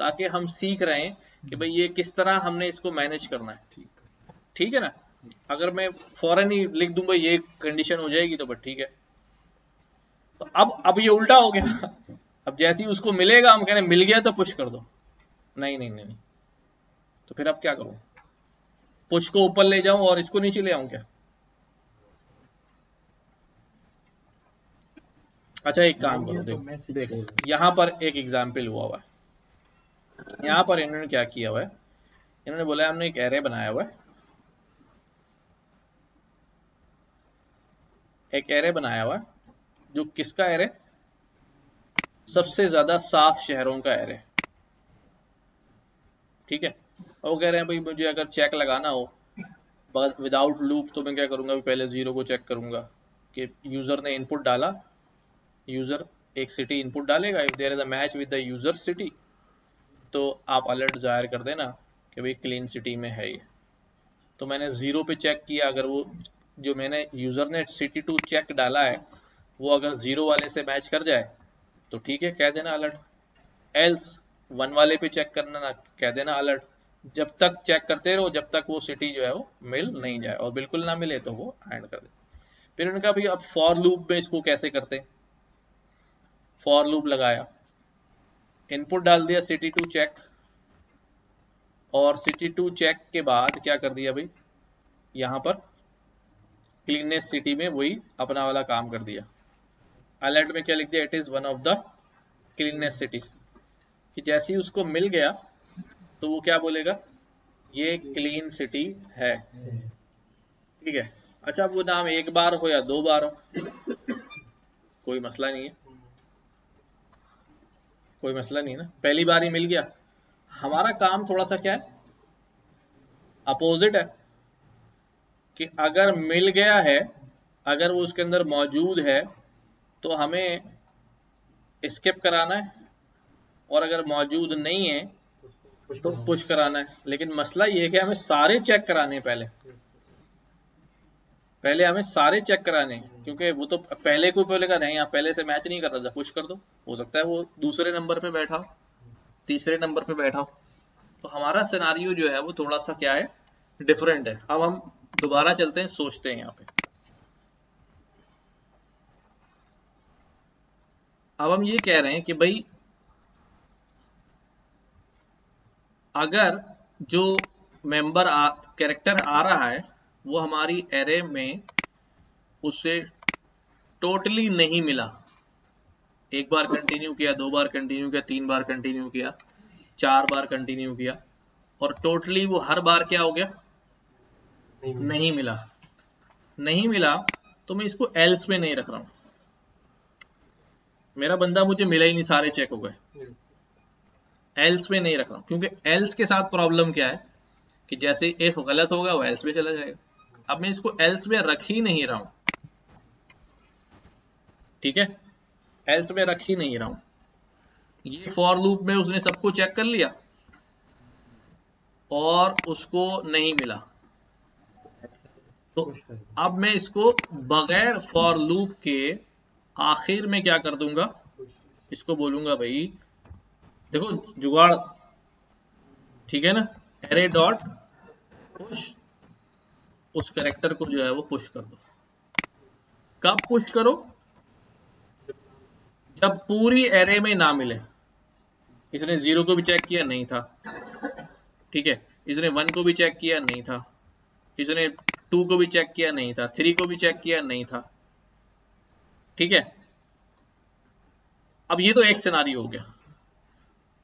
ताकि हम सीख रहे हैं कि भाई ये किस तरह हमने इसको मैनेज करना है। ठीक है ना। अगर मैं फौरन ही लिख दूंगा ये कंडीशन हो जाएगी तो बस ठीक है। तो अब ये उल्टा हो गया। अब जैसे ही उसको मिलेगा हम कह रहे हैं मिल गया तो पुश कर दो। नहीं नहीं नहीं, तो फिर अब क्या करूं? पुश को ऊपर ले जाऊं और इसको नीचे ले आऊं क्या? अच्छा एक काम करो, देखो देखो यहां पर एक एग्जाम्पल हुआ है। यहां पर इन्होंने क्या किया हुआ है, इन्होंने बोला हमने एक एरे बनाया हुआ है, एक एरे बनाया हुआ है जो किसका एरे? सबसे ज्यादा साफ शहरों का एरे। ठीक है। और वो कह रहे हैं भाई मुझे अगर चेक लगाना हो विदाउट लूप, तो मैं क्या करूंगा, पहले 0 को चेक करूंगा कि यूजर ने इनपुट डाला, यूजर एक सिटी इनपुट डालेगा, if there is a match with the user city तो आप अलर्ट जाहिर कर देना कि भाई क्लीन सिटी में है ये। तो मैंने 0 पे चेक किया, अगर वो जो मैंने यूजर ने सिटी टू चेक डाला है वो अगर 0 वाले से मैच कर जाए तो ठीक है, कह देना अलर्ट। एल्स 1 वाले पे चेक करना ना, कह देना अलर्ट। जब तक चेक करते रहो जब तक वो सिटी जो है वो मिल नहीं जाए, और बिल्कुल ना मिले तो वो एंड कर दे। फिर उन्होंने कहा भाई अब फॉर लूप में इसको कैसे करते? फॉर लूप लगाया, इनपुट डाल दिया सिटी टू चेक, और सिटी टू चेक के बाद क्या कर दिया भाई, यहां पर क्लीननेस सिटी में वही अपना वाला काम कर दिया। अलर्ट में क्या लिख दिया, it is one of the cleanness cities. कि जैसे ही उसको मिल गया तो वो क्या बोलेगा, ये क्लीन सिटी है। ठीक है। अच्छा वो नाम एक बार हो या 2 बार हो कोई मसला नहीं है, कोई मसला नहीं है ना, पहली बार ही मिल गया। हमारा काम थोड़ा सा क्या है, अपोजिट है, कि अगर मिल गया है, अगर वो उसके अंदर मौजूद है तो हमें स्किप कराना है, और अगर मौजूद नहीं है तो पुश कराना है। लेकिन मसला ये है कि हमें सारे चेक कराने हैं, पहले हमें सारे चेक कराने हैं, क्योंकि वो तो पहले कोई बोलेगा नहीं आप पहले से मैच नहीं कर रहा था, पुश कर दो। हो सकता है वो दूसरे नंबर पे बैठा हो, तीसरे नंबर पे बैठा हो। तो हमारा सिनारियो जो है वो थोड़ा सा क्या है, डिफरेंट है। अब हम दोबारा चलते हैं, सोचते हैं यहाँ पे। अब हम ये कह रहे हैं कि भाई अगर जो मेंबर कैरेक्टर आ रहा है वो हमारी एरे में उसे टोटली नहीं मिला, एक बार कंटिन्यू किया, 2 बार कंटिन्यू किया, 3 बार कंटिन्यू किया, 4 बार कंटिन्यू किया, और टोटली वो हर बार क्या हो गया, नहीं मिला। नहीं मिला तो मैं इसको एल्स में नहीं रख रहा हूं, मेरा बंदा मुझे मिला ही नहीं, सारे चेक हो गए। एल्स में नहीं रख रहा हूं, क्योंकि एल्स के साथ प्रॉब्लम क्या है कि जैसे इफ गलत होगा वो एल्स में चला जाएगा। अब मैं इसको एल्स में रख ही नहीं रहा हूं, ठीक है, एल्स में रख ही नहीं रहा हूं। ये फॉर लूप में उसने सबको चेक कर लिया और उसको नहीं मिला, तो अब मैं इसको बगैर फॉर लूप के आखिर में क्या कर दूंगा, इसको बोलूंगा भाई देखो जुगाड़, ठीक है ना, एरे डॉट पुश, उस कैरेक्टर को जो है वो पुश कर दो। कब पुश करो, जब पूरी एरे में ना मिले। इसने 0 को भी चेक किया, नहीं था, ठीक है, इसने 1 को भी चेक किया, नहीं था, इसने 2 को भी चेक किया, नहीं था, 3 को भी चेक किया, नहीं था, ठीक है। अब ये तो एक सिनारियो हो गया।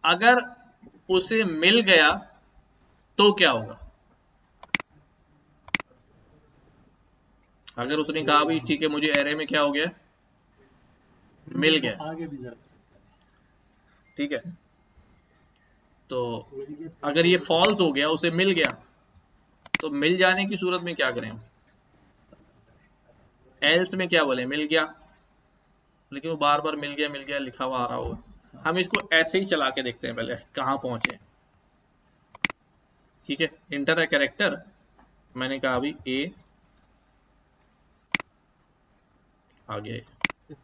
अगर उसे मिल गया तो क्या होगा, अगर उसने कहा भाई ठीक है मुझे एरे में क्या हो गया, मिल गया, आगे भी जरा, ठीक है, तो अगर ये फॉल्स हो गया, उसे मिल गया, तो मिल जाने की सूरत में क्या करें, एल्स में क्या बोले, मिल गया, लेकिन वो बार बार मिल गया लिखा हुआ आ रहा होगा। हम इसको ऐसे ही चला के देखते हैं पहले कहाँ पहुंचे। ठीक है, इंटर है कैरेक्टर, मैंने कहा अभी ए आ गया,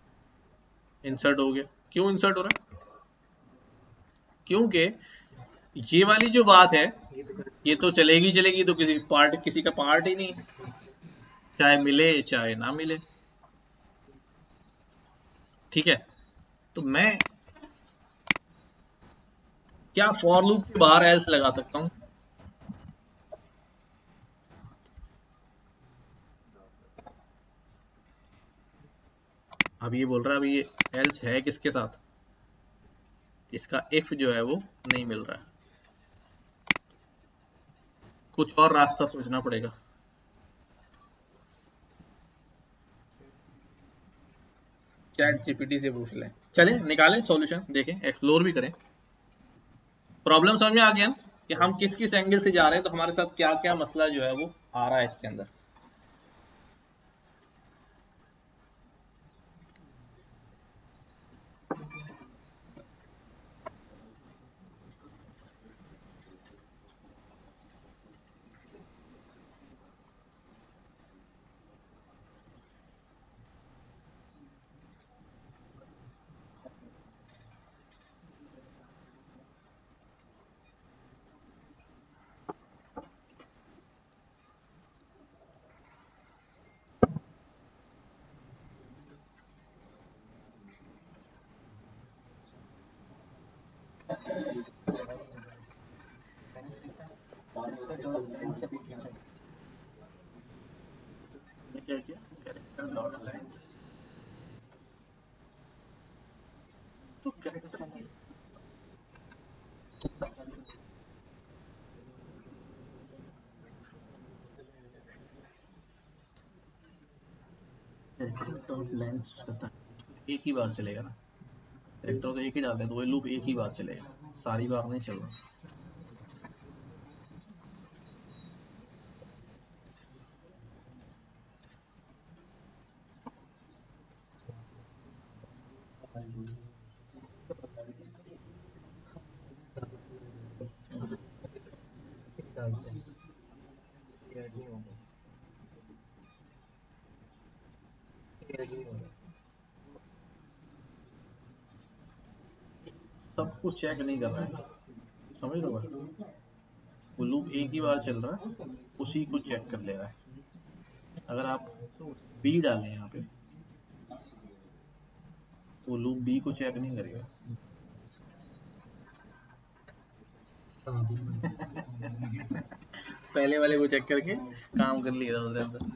इंसर्ट हो गया। क्यों इंसर्ट हो रहा है? क्योंकि ये वाली जो बात है ये तो चलेगी चलेगी, तो किसी का पार्ट ही नहीं, चाहे मिले चाहे ना मिले। ठीक है, तो मैं क्या फॉर लूप के बाहर एल्स लगा सकता हूं? अब ये बोल रहा है, अभी ये एल्स है किसके साथ, इसका इफ जो है वो नहीं मिल रहा है, कुछ और रास्ता सोचना पड़ेगा। चैट जीपीटी से पूछ लें, चलें निकालें सॉल्यूशन, देखें एक्सप्लोर भी करें। प्रॉब्लम समझ में आ गया ना कि हम किस किस एंगल से जा रहे हैं, तो हमारे साथ क्या क्या मसला जो है वो आ रहा है इसके अंदर। क्या किया, कैरेक्टर डॉट लेंथ, तो कैरेक्टर डॉट लेंथ करता है, एक ही बार चलेगा ना, कैरेक्टर तो एक ही डालते हैं, तो वही लूप एक ही बार चलेगा, सारी बार नहीं चल रहा। सब कुछ चेक नहीं कर रहा है, समझ लो बात। वो लूप एक ही बार चल रहा है, उसी को चेक कर ले रहा है। अगर आप बी डालें यहाँ पे, तो लूप बी को चेक नहीं करेगा। पहले वाले को चेक करके काम कर लिया था उसने अंदर।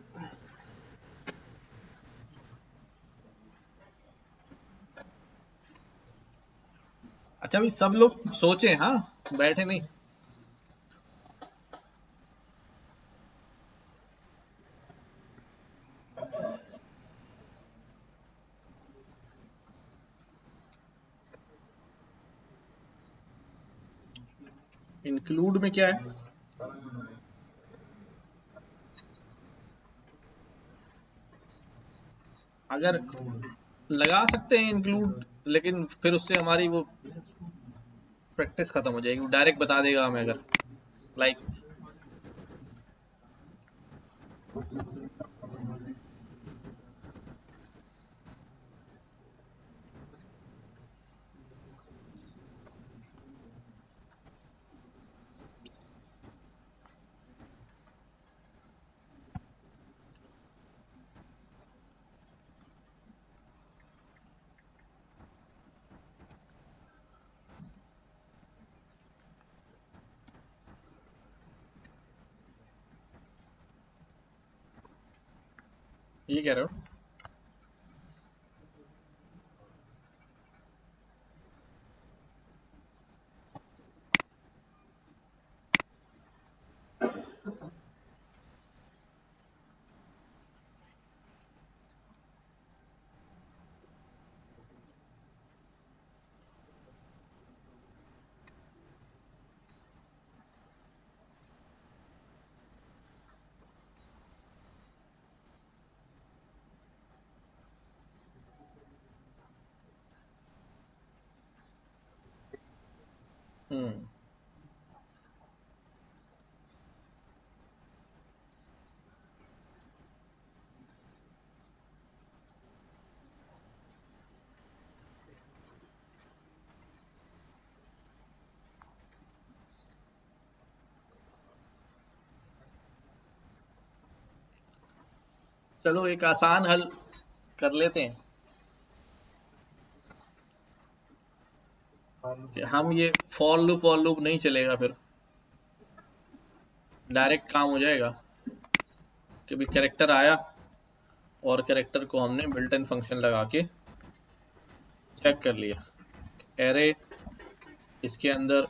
अच्छा भाई, सब लोग सोचे, हाँ बैठे नहीं। इंक्लूड में क्या है, अगर लगा सकते हैं इंक्लूड, लेकिन फिर उससे हमारी वो प्रैक्टिस खत्म हो जाएगी, वो डायरेक्ट बता देगा हमें, अगर लाइक ये कह रहे हो। हम्म चलो एक आसान हल कर लेते हैं कि हम ये फॉर लूप नहीं चलेगा, फिर डायरेक्ट काम हो जाएगा कि भी कैरेक्टर आया और कैरेक्टर को हमने बिल्ट इन फंक्शन लगा के चेक कर लिया। एरे इसके अंदर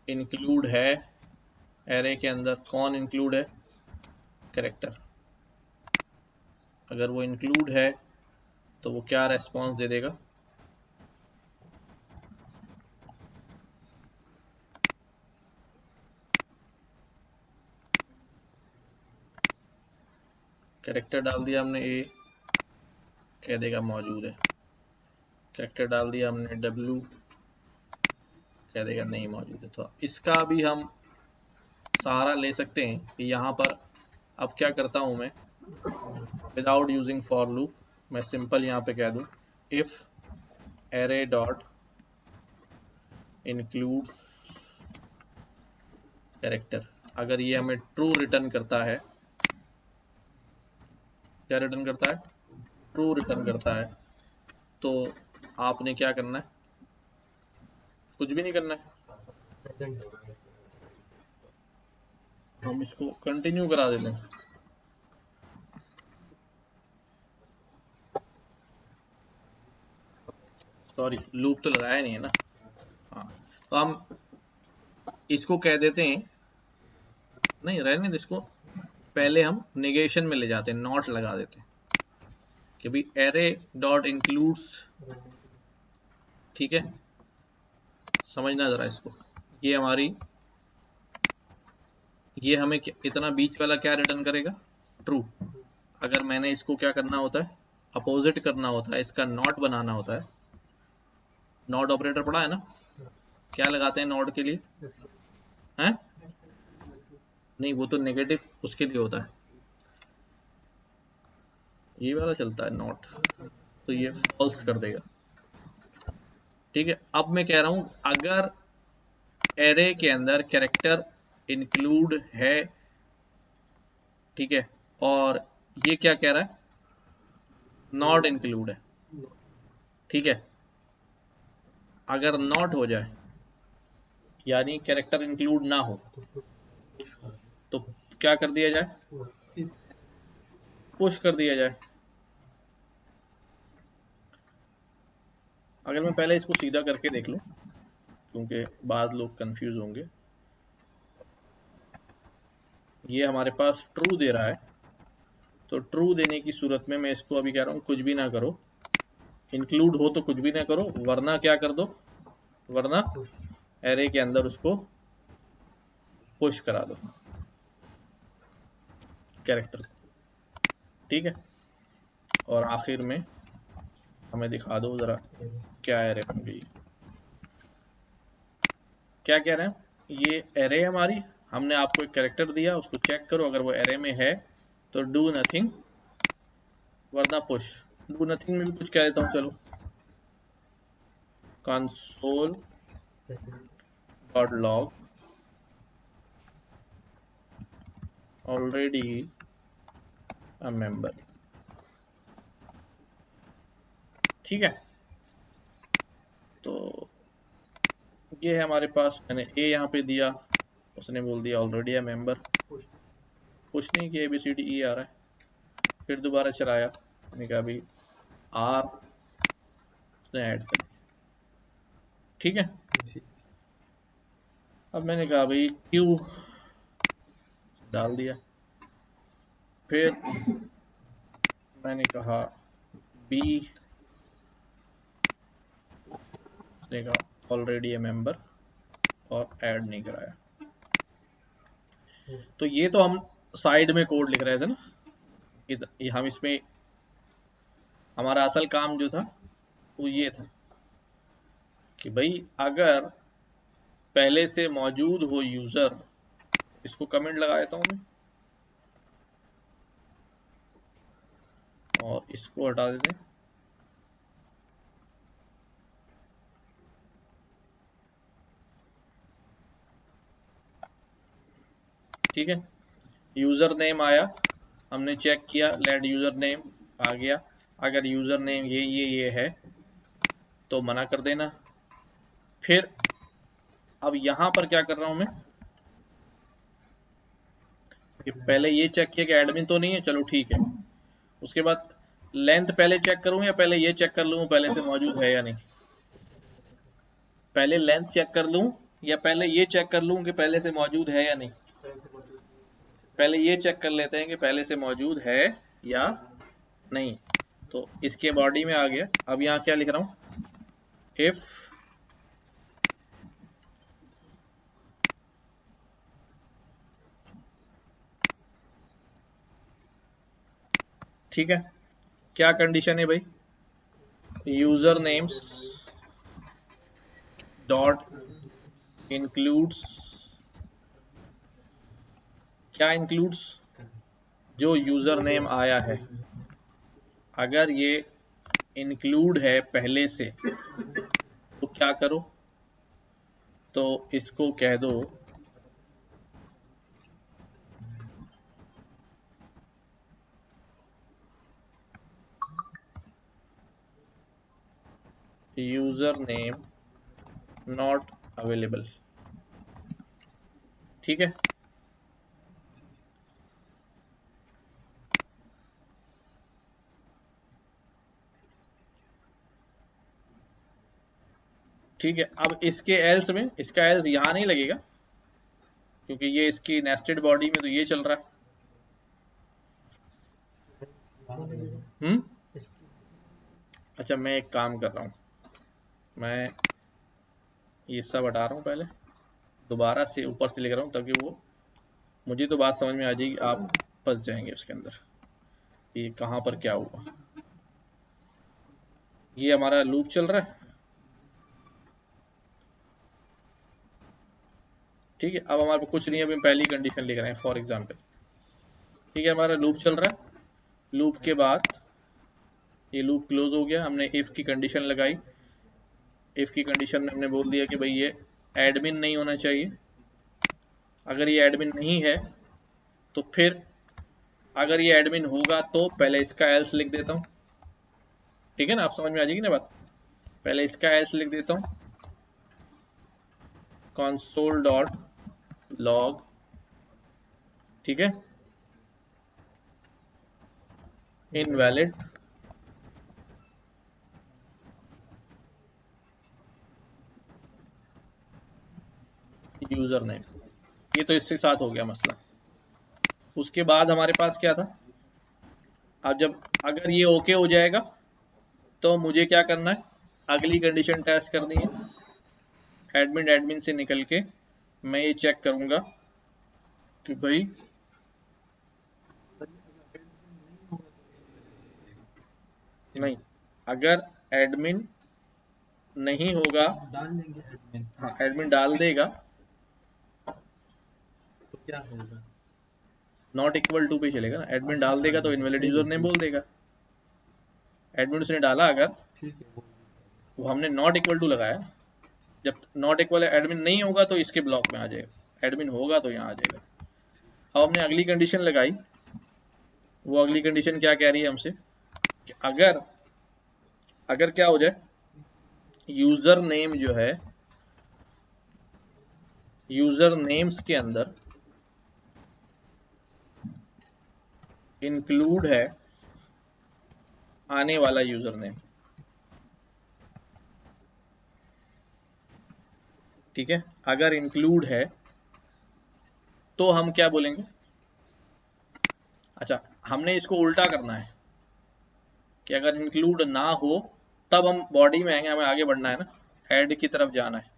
इंक्लूड है, एरे के अंदर कौन इंक्लूड है? कैरेक्टर। अगर वो इंक्लूड है तो वो क्या रेस्पॉन्स दे देगा? कैरेक्टर डाल दिया हमने ए, कह देगा मौजूद है। कैरेक्टर डाल दिया हमने डब्ल्यू, कह देगा नहीं मौजूद है। तो इसका भी हम सहारा ले सकते हैं कि यहाँ पर अब क्या करता हूँ मैं, विदाउट यूजिंग फॉर लूप मैं सिंपल यहाँ पे कह दूँ if array dot include character. अगर ये हमें ट्रू रिटर्न करता है, क्या रिटर्न करता है? ट्रू रिटर्न करता है, तो आपने क्या करना है? कुछ भी नहीं करना है, हम इसको कंटिन्यू करा देते हैं। सॉरी, लूप तो लगाया नहीं है ना। हाँ, तो हम इसको कह देते हैं, नहीं रहने दे इसको, पहले हम नेगेशन में ले जाते हैं, नॉट लगा देते हैं कि भाई एरे डॉट इंक्लूड्स, ठीक है, समझना जरा इसको। ये हमारी, ये हमें इतना बीच वाला क्या रिटर्न करेगा? ट्रू। अगर मैंने इसको क्या करना होता है, अपोजिट करना होता है, इसका नॉट बनाना होता है। नॉट ऑपरेटर पढ़ा है ना, क्या लगाते हैं नॉट के लिए? हैं? नहीं, वो तो नेगेटिव उसके लिए होता है, ये वाला चलता है नॉट, तो ये फॉल्स कर देगा। ठीक है, अब मैं कह रहा हूं अगर एरे के अंदर कैरेक्टर इंक्लूड है, ठीक है, और ये क्या कह रहा है? नॉट इंक्लूड है, ठीक है। अगर नॉट हो जाए यानी कैरेक्टर इंक्लूड ना हो, तो क्या कर दिया जाए? पुश कर दिया जाए। अगर मैं पहले इसको सीधा करके देख लूं, क्योंकि बाद लोग कंफ्यूज होंगे। ये हमारे पास ट्रू दे रहा है, तो ट्रू देने की सूरत में मैं इसको अभी कह रहा हूं कुछ भी ना करो, इंक्लूड हो तो कुछ भी ना करो, वरना क्या कर दो, वरना एरे के अंदर उसको पुश करा दो कैरेक्टर, ठीक है। और आखिर में हमें दिखा दो जरा क्या एरे बन गई। क्या कह रहे हैं? ये एरे हमारी, हमने आपको एक कैरेक्टर दिया, उसको चेक करो, अगर वो एरे में है तो डू नथिंग, वरना पुश। डू नथिंग में भी कुछ कह देता हूँ, चलो console dot log already a member, ठीक है। तो ये है हमारे पास, मैंने ए यहाँ पे दिया, उसने बोल दिया ऑलरेडी अ मेंबर, पुश नहीं किया, ABCD E आ रहा है। फिर दोबारा चलाया, मैंने कहा भाई आर, उसने ऐड कर दिया, ठीक है। अब मैंने कहा भाई क्यू, डाल दिया। फिर मैंने कहा बी, उसने कहा ऑलरेडी ए मेंबर, और ऐड नहीं कराया। तो ये तो हम साइड में कोड लिख रहे थे ना, ये हम इसमें हमारा असल काम जो था वो ये था कि भाई अगर पहले से मौजूद हो यूजर, इसको कमेंट लगा देता हूं मैं और इसको हटा देते हैं। ठीक है, यूजर नेम आया, हमने चेक किया, लेट यूजर नेम आ गया। अगर यूजर नेम ये है तो मना कर देना। फिर अब यहां पर क्या कर रहा हूं मैं, कि पहले ये चेक किया कि एडमिन तो नहीं है, चलो ठीक है। उसके बाद लेंथ पहले चेक करूं या पहले ये चेक कर लूं पहले से मौजूद है या नहीं? पहले लेंथ चेक कर लूं या पहले ये चेक कर लूं कि पहले से मौजूद है या नहीं? पहले ये चेक कर लेते हैं कि पहले से मौजूद है या नहीं। तो इसके बॉडी में आ गया। अब यहाँ क्या लिख रहा हूं, इफ ठीक है, क्या कंडीशन है भाई, यूजर नेम्स डॉट इंक्लूड्स, क्या इंक्लूड्स, जो यूजर नेम आया है। अगर ये इंक्लूड है पहले से तो क्या करो, तो इसको कह दो यूजर नेम नॉट अवेलेबल। ठीक है, ठीक है। अब इसके एल्स में, इसका एल्स यहां नहीं लगेगा क्योंकि ये इसकी नेस्टेड बॉडी में तो ये चल रहा है। अच्छा, मैं एक काम कर रहा हूं, मैं ये सब हटा रहा हूं, पहले दोबारा से ऊपर से लिख रहा हूं ताकि वो मुझे तो बात समझ में आ जाएगी, आप फंस जाएंगे उसके अंदर ये कहां पर क्या हुआ। ये हमारा लूप चल रहा है। ठीक है, अब हमारे पास कुछ नहीं है, अभी हम पहली कंडीशन लिख रहे हैं फॉर एग्जांपल। ठीक है, हमारा लूप चल रहा है। लूप के बाद ये लूप क्लोज हो गया, हमने इफ की कंडीशन लगाई। इफ की कंडीशन में हमने बोल दिया कि भाई ये एडमिन नहीं होना चाहिए। अगर ये एडमिन नहीं है तो फिर अगर ये एडमिन होगा तो पहले इसका एल्स लिख देता हूं। ठीक है ना, आप समझ में आ जाएगी ना बात। पहले इसका एल्स लिख देता हूं, console डॉट लॉग। ठीक है, इनवैलिड यूजर नेम। ये तो इसके साथ हो गया मसला। उसके बाद हमारे पास क्या था, अब जब अगर ये ओके हो जाएगा तो मुझे क्या करना है, अगली कंडीशन टेस्ट करनी है। एडमिन से निकल के मैं ये चेक करूंगा कि भाई नहीं, अगर एडमिन नहीं होगा, डाल देंगे एडमिन, हाँ एडमिन डाल देगा तो क्या होगा? नॉट इक्वल टू पे चलेगा ना। एडमिन डाल देगा तो इनवैलिड यूजर नेम बोल देगा। एडमिन उसने डाला अगर, ठीक है, वो हमने नॉट इक्वल टू लगाया। जब नॉट इक्वल एडमिन नहीं होगा तो इसके ब्लॉक में आ जाएगा, एडमिन होगा तो यहाँ आ जाएगा। अब हमने अगली कंडीशन लगाई। वो अगली कंडीशन क्या कह रही है हमसे कि अगर अगर क्या हो जाए, यूजर नेम जो है, यूजर नेम्स के अंदर इंक्लूड है आने वाला यूजर नेम। ठीक है, अगर इंक्लूड है तो हम क्या बोलेंगे, अच्छा हमने इसको उल्टा करना है कि अगर इंक्लूड ना हो तब हम बॉडी में आएंगे, हमें आगे बढ़ना है ना, ऐड की तरफ जाना है।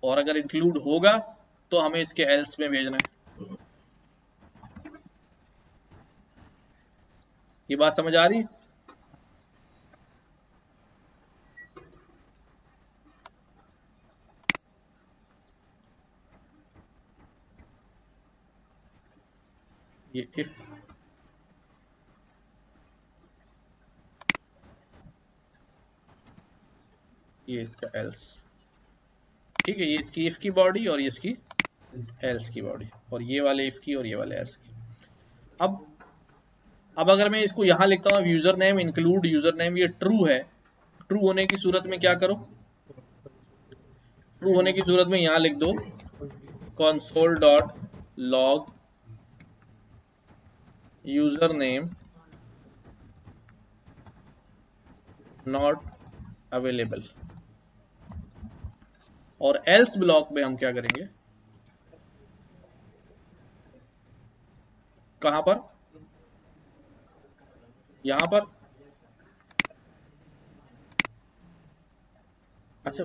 और अगर इंक्लूड होगा तो हमें इसके एल्स में भेजना है। ये बात समझ आ रही है? ये इफ ये इसका एल्स, ठीक है, ये इसकी इफ की बॉडी और ये इसकी एल्स की बॉडी, और ये वाले इफ की और ये वाले एल्स की। अब अगर मैं इसको यहां लिखता हूँ user name include user name, ये ट्रू है, ट्रू होने की सूरत में क्या करो, ट्रू होने की सूरत में यहां लिख दो console dot log user name not available, और एल्स ब्लॉक में हम क्या करेंगे, कहां पर, यहां पर, अच्छा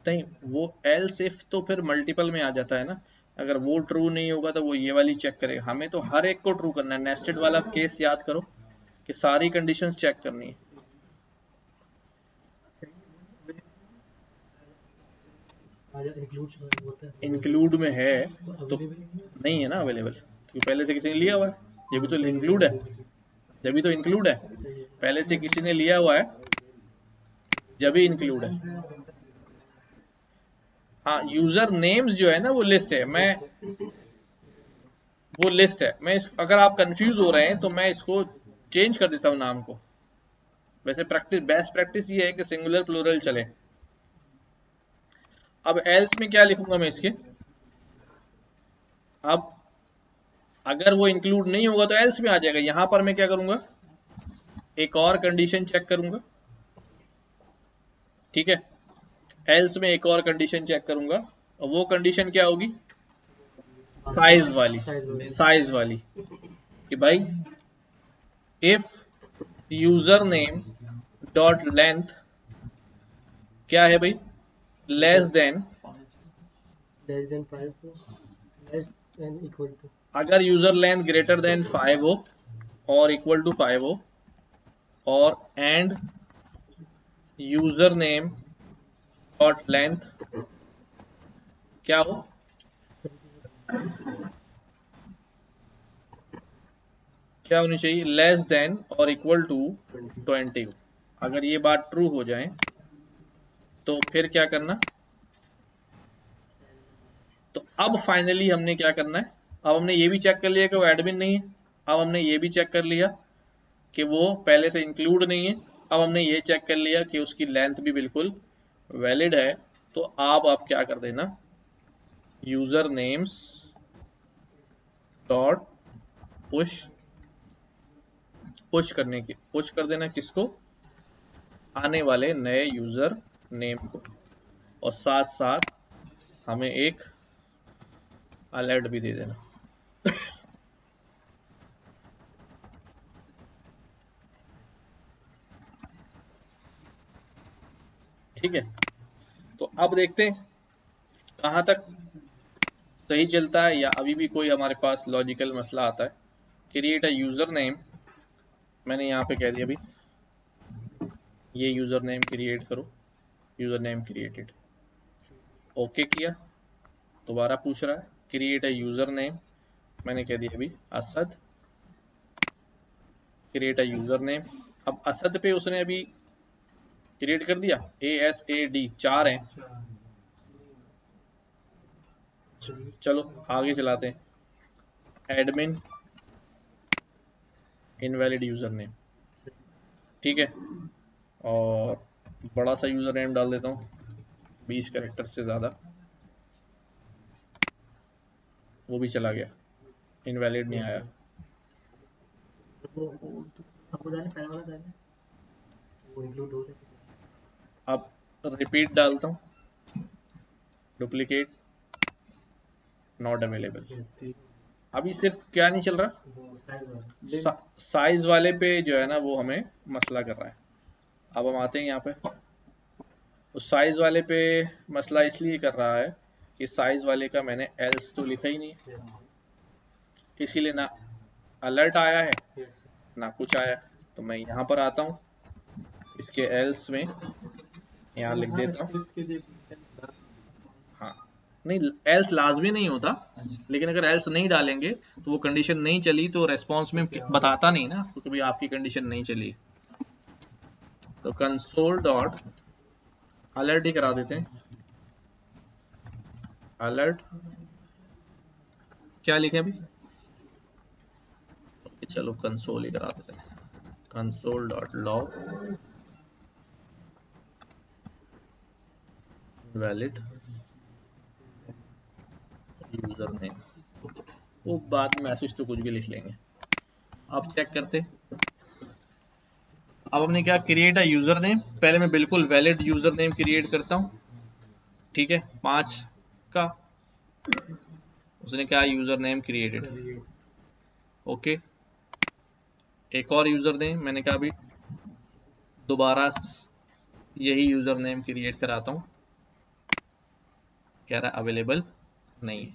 नहीं, वो एल्स इफ तो फिर मल्टीपल में आ जाता है ना, अगर वो ट्रू नहीं होगा तो वो ये वाली चेक करेगा, हमें तो हर एक को ट्रू करना है। नेस्टेड वाला केस याद करो कि सारी कंडीशंस चेक करनी है। इंक्लूड में है तो नहीं है ना अवेलेबल, क्योंकि पहले से किसी ने लिया हुआ है, ये भी तो इंक्लूड है, जब भी तो इंक्लूड है, पहले से किसी ने लिया हुआ है जब भी इंक्लूड है। हाँ, यूजर नेम्स जो है ना वो लिस्ट है, वो लिस्ट है, अगर आप कंफ्यूज हो रहे हैं तो मैं इसको चेंज कर देता हूँ नाम को। वैसे बेस्ट प्रैक्टिस ये है कि सिंगुलर प्लूरल चले। अब एल्स में क्या लिखूंगा मैं इसके, अब अगर वो इंक्लूड नहीं होगा तो एल्स में आ जाएगा। यहां पर मैं क्या करूंगा, एक और कंडीशन चेक करूंगा, ठीक है, एल्स में एक और कंडीशन चेक करूंगा, और वो कंडीशन क्या होगी, साइज वाली कि भाई if user name dot length क्या है भाई, लेस देन इक्वल टू, अगर यूजर लेंथ ग्रेटर देन 5 हो और इक्वल टू 5 हो, और and user name dot length क्या हो, क्या होनी चाहिए, लेस देन और इक्वल टू 20। अगर ये बात ट्रू हो जाए तो फिर क्या करना, तो अब फाइनली हमने क्या करना है, अब हमने ये भी चेक कर लिया कि वो एडमिन नहीं है, अब हमने ये भी चेक कर लिया कि वो पहले से इंक्लूड नहीं है, अब हमने ये चेक कर लिया कि उसकी लेंथ भी बिल्कुल वैलिड है। तो आप क्या कर देना, यूजर नेम्स डॉट पुश कर देना किसको, आने वाले नए यूजर नेम को, और साथ साथ हमें एक अलर्ट भी दे देना। ठीक है, तो अब देखते हैं कहां तक सही चलता है, या अभी भी कोई हमारे पास लॉजिकल मसला आता है। क्रिएट अ यूजर नेम, मैंने यहाँ पे कह दिया अभी, ये यूजर नेम क्रिएट करो, यूजर नेम क्रिएटेड, ओके किया, दोबारा पूछ रहा है क्रिएट अ यूजर नेम, मैंने कह दिया अभी Asad, create a user name. अब असद पे उसने अभी क्रिएट कर दिया, ASAD 4 हैं, चलो आगे चलाते हैं, एडमिन इनवैलिड यूजर नेम, ठीक है, और बड़ा सा यूजर नेम डाल देता हूँ 20 कैरेक्टर से ज्यादा, वो भी चला गया, इनवैलिड नहीं आया। अब रिपीट डालता हूँ, डुप्लीकेट नॉट अवेलेबल। अभी सिर्फ क्या नहीं चल रहा, साइज वाले पे जो है ना वो हमें मसला कर रहा है। अब हम आते हैं यहाँ पे, उस साइज वाले पे मसला इसलिए कर रहा है कि साइज वाले का मैंने एल्स तो लिखा ही नहीं है, इसीलिए ना अलर्ट आया है ना कुछ आया। तो मैं यहाँ पर आता हूँ, इसके एल्स में यहाँ लिख देता हूँ, हाँ नहीं, एल्स लाजमी नहीं होता, लेकिन अगर एल्स नहीं डालेंगे तो वो कंडीशन नहीं चली तो रेस्पॉन्स में बताता नहीं ना तो कभी आपकी कंडीशन नहीं चली। तो कंसोल डॉट अलर्ट ही करा देते हैं, अलर्ट क्या लिखे अभी, चलो कंसोल ही करा देते हैं, console dot log valid user name, वो बाद में मैसेज तो कुछ भी लिख लेंगे। अब चेक करते, अब हमने क्या क्रिएट अ यूजर नेम, पहले मैं बिल्कुल वैलिड यूजर नेम क्रिएट करता हूँ, ठीक है 5 का, उसने क्या यूजर नेम क्रिएटेड, ओके। एक और यूजर नेम मैंने कहा अभी दोबारा यही यूजर नेम क्रिएट कराता हूँ, कह रहा है अवेलेबल नहीं है।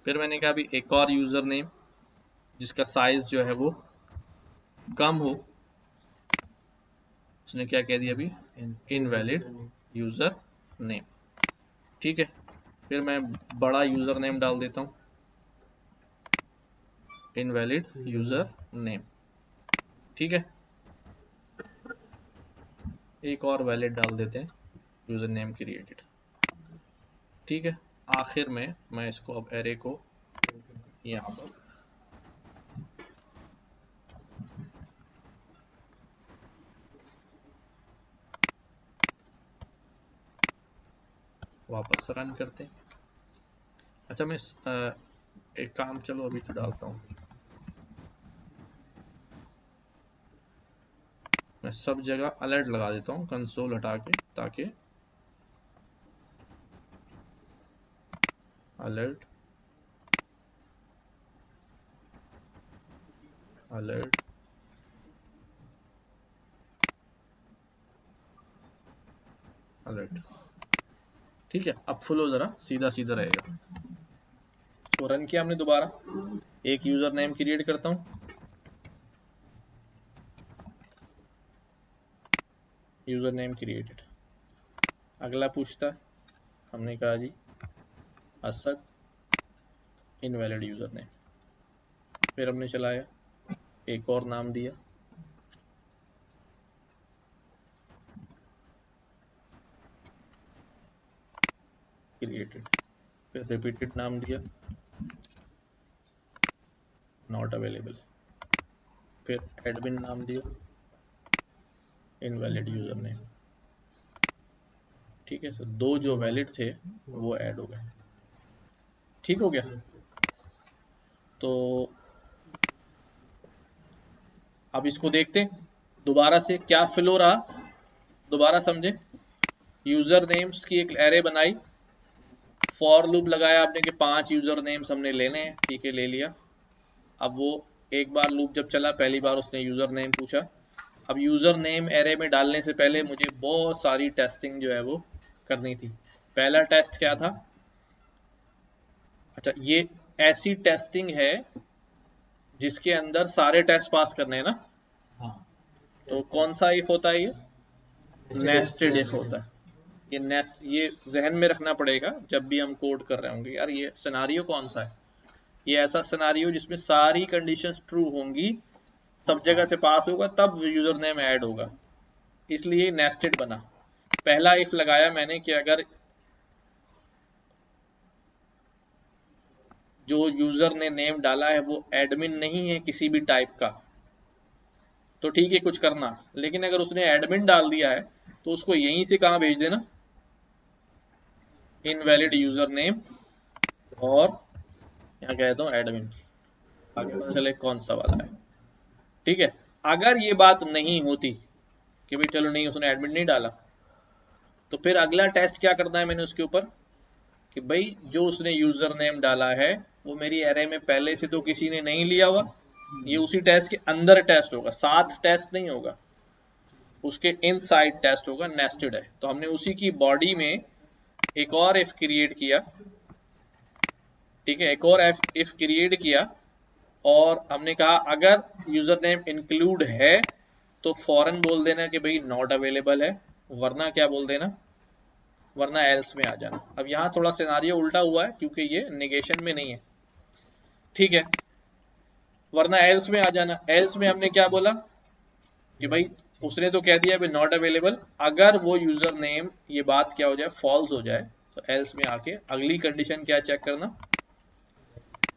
फिर मैंने कहा अभी एक और यूजर नेम जिसका साइज जो है वो कम हो, उसने क्या कह दिया अभी इनवैलिड यूजर नेम, ठीक है। फिर मैं बड़ा यूजर नेम डाल देता हूँ, इनवैलिड यूजर नेम, ठीक है। एक और वैलिड डाल देते हैं यूजर नेम क्रिएटेड, ठीक है। आखिर में मैं इसको अब एरे को यहाँ पर वापस रन करते हैं। अच्छा मैं एक काम चलो अभी तो डालता हूँ, मैं सब जगह अलर्ट लगा देता हूँ कंसोल हटा के, ताकि अलर्ट अलर्ट अलर्ट, ठीक है। अब फुलो जरा सीधा सीधा रहेगा। तो रन किया हमने दोबारा, एक यूजर नेम क्रिएट करता हूँ, यूजर नेम क्रिएटेड, अगला पूछता है, हमने कहा जी असद इनवैलिड यूजर नेम, फिर हमने चलाया, एक और नाम दिया, क्रिएटेड, फिर रिपीटेड नाम दिया, नॉट अवेलेबल, फिर एडमिन नाम दिया, इनवैलिड यूजर नेम, ठीक है। सर दो जो वैलिड थे वो ऐड हो गए, ठीक हो गया। तो अब इसको देखते हैं दोबारा से क्या फ्लो रहा, दोबारा समझे। यूजर नेम्स की एक एरे बनाई, फॉर लूप लगाया आपने कि 5 यूजर नेम्स हमने लेने हैं, ठीक है ले लिया। अब वो एक बार लूप जब चला, पहली बार उसने यूजर नेम पूछा, अब यूजर नेम एरे में डालने से पहले मुझे बहुत सारी टेस्टिंग जो है वो करनी थी। पहला टेस्ट क्या था, अच्छा ये ऐसी टेस्टिंग है जिसके अंदर सारे टेस्ट पास करने हैं ना, हाँ तो कौन सा इफ होता है, ये नेस्टेड इफ होता है। ये नेस्ट, ये जहन में रखना पड़ेगा जब भी हम कोड कर रहे होंगे, यार ये सिनारियो कौन सा है, ये ऐसा सिनारियो जिसमें सारी कंडीशंस ट्रू होंगी, सब जगह से पास होगा, तब यूजर नेम ऐड होगा, इसलिए नेस्टेड बना। पहला इफ लगाया मैंने कि अगर जो यूजर ने नेम डाला है वो एडमिन नहीं है किसी भी टाइप का, तो ठीक है कुछ करना, लेकिन अगर उसने एडमिन डाल दिया है तो उसको यहीं से कहां भेज देना, इनवैलिड यूजर नेम, और यहाँ कह दो एडमिन, आगे पता चले कौन सा वाला है, ठीक है। अगर ये बात नहीं होती कि भाई चलो नहीं उसने एडमिन नहीं डाला, तो फिर अगला टेस्ट क्या करना है मैंने उसके ऊपर कि भाई जो उसने यूजर नेम डाला है वो मेरी एरे में पहले से तो किसी ने नहीं लिया हुआ, ये उसी टेस्ट के अंदर टेस्ट होगा, साथ टेस्ट नहीं होगा, उसके इनसाइड टेस्ट होगा, नेस्टेड है। तो हमने उसी की बॉडी में एक और इफ क्रिएट किया, ठीक है, एक और इफ क्रिएट किया, और हमने कहा अगर यूजर नेम इंक्लूड है तो फौरन बोल देना कि भाई नॉट अवेलेबल है, वरना क्या बोल देना, वरना एल्स में आ जाना। अब यहाँ थोड़ा सिनारियो उल्टा हुआ है क्योंकि ये नेगेशन में नहीं है, ठीक है, वरना एल्स में आ जाना। एल्स में हमने क्या बोला कि भाई उसने तो कह दिया नॉट अवेलेबल, अगर वो यूजर नेम ये बात क्या हो जाए फॉल्स हो जाए तो एल्स में आके अगली कंडीशन क्या चेक करना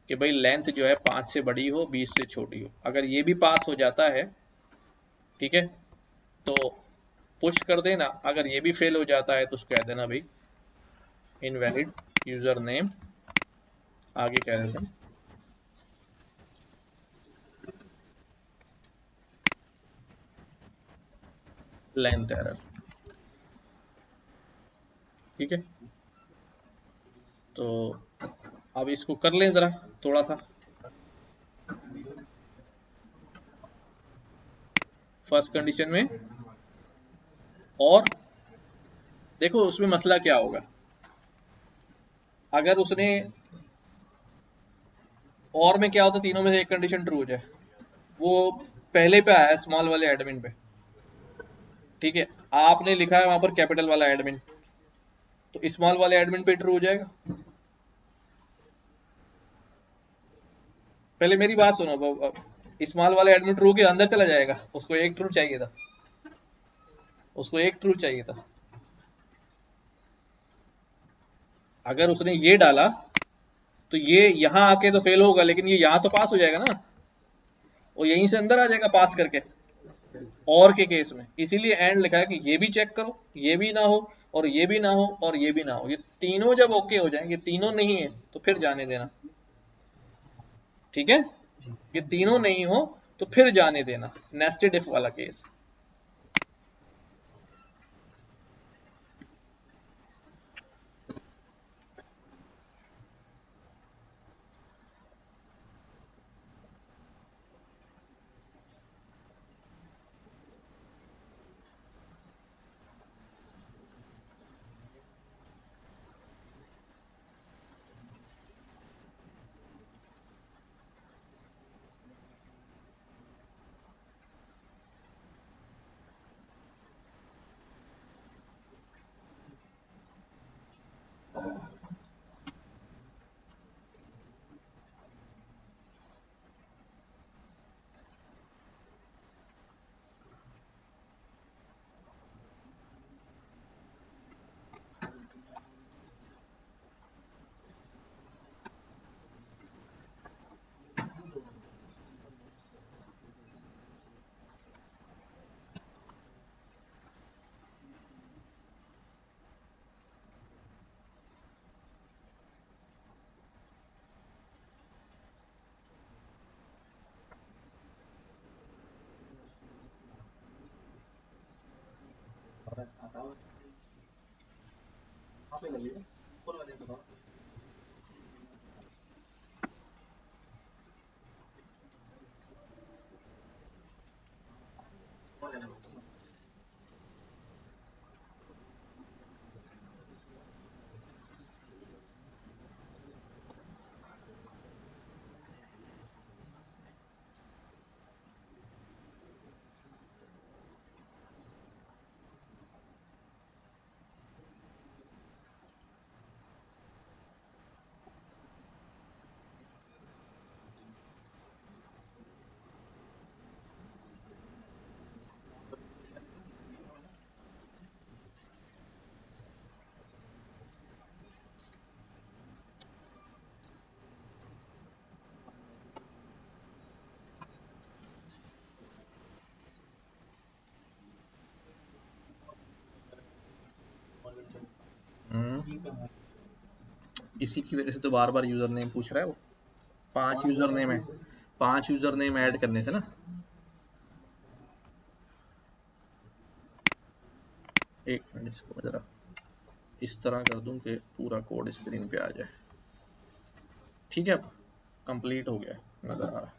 कि भाई लेंथ जो है 5 से बड़ी हो 20 से छोटी हो। अगर ये भी पास हो जाता है, ठीक है, तो पुश कर देना। अगर ये भी फेल हो जाता है तो उसको कह देना भाई इनवैलिड यूजर नेम, आगे कह देते हैं लेंथ एरर, ठीक है। तो अब इसको कर लें जरा थोड़ा सा। फर्स्ट कंडीशन में और देखो उसमें मसला क्या होगा, अगर उसने और में क्या होता तीनों में से एक कंडीशन ट्रू हो जाए, वो पहले पे आया स्मॉल वाले एडमिन पे, ठीक है, आपने लिखा है वहां पर कैपिटल वाला एडमिन, तो स्मॉल वाले एडमिन पे ट्रू हो जाएगा। पहले मेरी बात सुनो, स्मॉल वाले एडमिन ट्रू के अंदर चला जाएगा, उसको एक ट्रू चाहिए था, उसको एक ट्रू चाहिए था। अगर उसने ये डाला तो ये यहां आके तो फेल होगा, लेकिन ये यहां तो पास हो जाएगा ना, वो यहीं से अंदर आ जाएगा पास करके और के केस में। इसीलिए एंड लिखा है कि ये भी चेक करो, ये भी ना हो और ये भी ना हो और ये भी ना हो, ये तीनों जब ओके हो जाएंगे, तीनों नहीं है तो फिर जाने देना, ठीक है, ये तीनों नहीं हो तो फिर जाने देना, नेस्टेड इफ वाला केस। इसी की वजह से तो बार बार यूजर नेम पूछ रहा है वो। 5 यूजर नेम है, 5 यूजर नेम ऐड करने थे ना। एक मिनट, इसको मैं जरा इस तरह कर दूं कि पूरा कोड स्क्रीन पे आ जाए, ठीक है। अब कंप्लीट हो गया, नजर आ रहा है।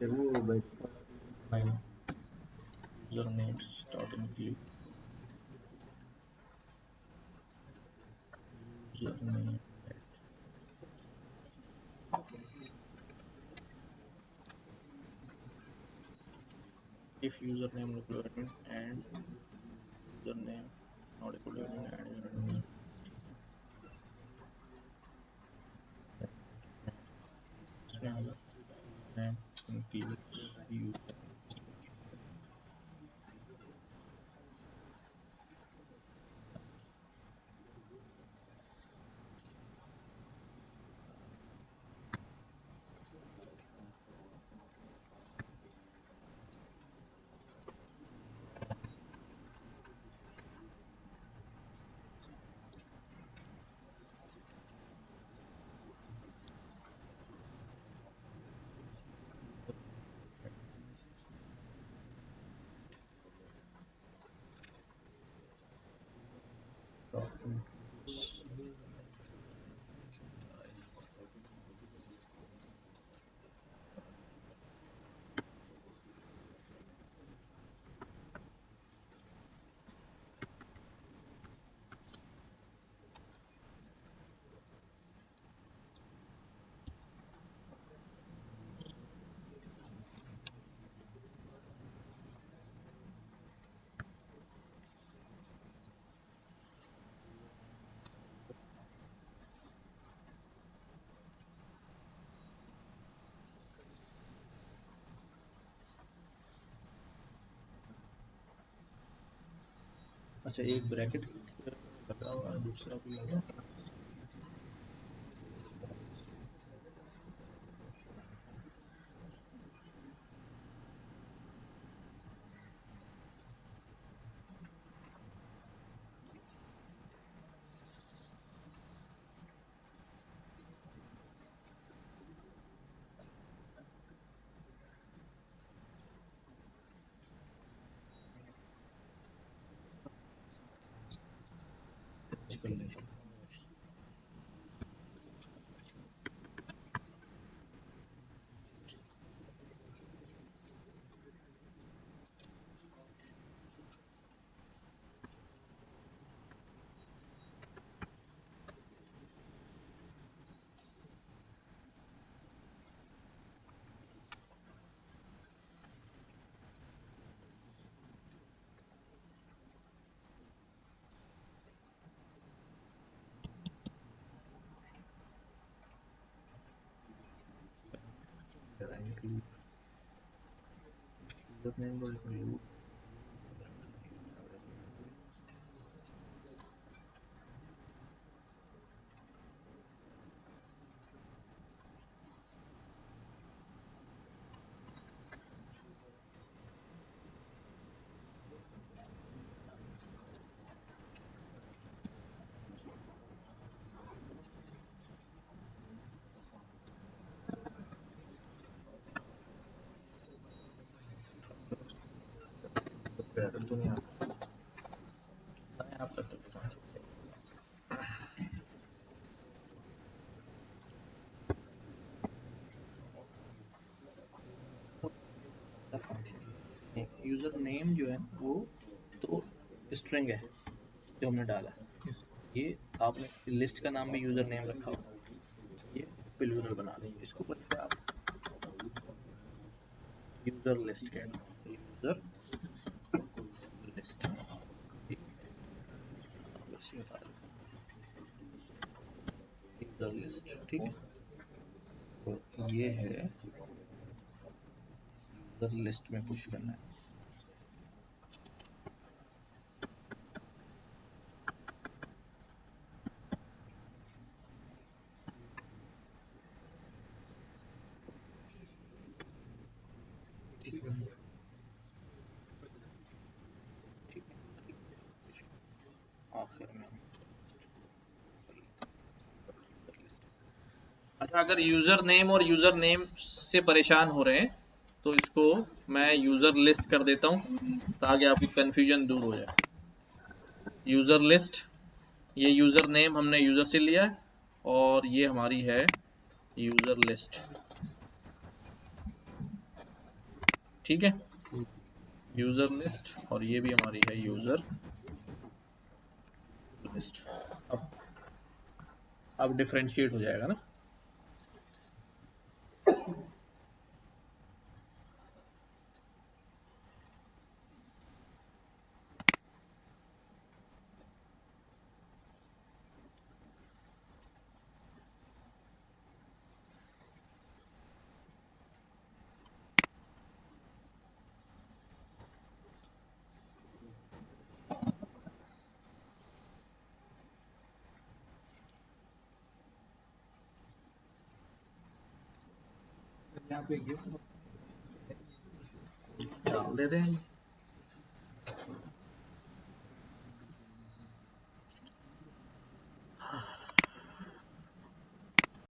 वो user name dot include user name if username equal to and username not equal to and username name includes user अच्छा एक ब्रैकेट लगा हुआ है दूसरा भी लगा कर लेंगे username will include पैरल तो नहीं आता आप तक यूजर नेम जो है वो तो स्ट्रिंग है जो हमने डाला ये आपने लिस्ट का नाम भी यूजर नेम रखा हुआ ये प्लूरल बना लें इसको बोलते हैं आप यूजर लिस्ट के यूजर लिस्ट यूजर लिस्ट ठीक है तो ये है यूजर लिस्ट में पुश करना है अच्छा अगर यूजर नेम और यूजर नेम से परेशान हो रहे हैं तो इसको मैं यूजर लिस्ट कर देता हूं ताकि आपकी कंफ्यूजन दूर हो जाए यूजर लिस्ट ये यूजर नेम हमने यूजर से लिया है और ये हमारी है यूजर लिस्ट ठीक है, यूजर लिस्ट, और ये भी हमारी है यूजर लिस्ट। अब डिफरेंशिएट हो जाएगा ना। यहाँ पे डाल देते हैं।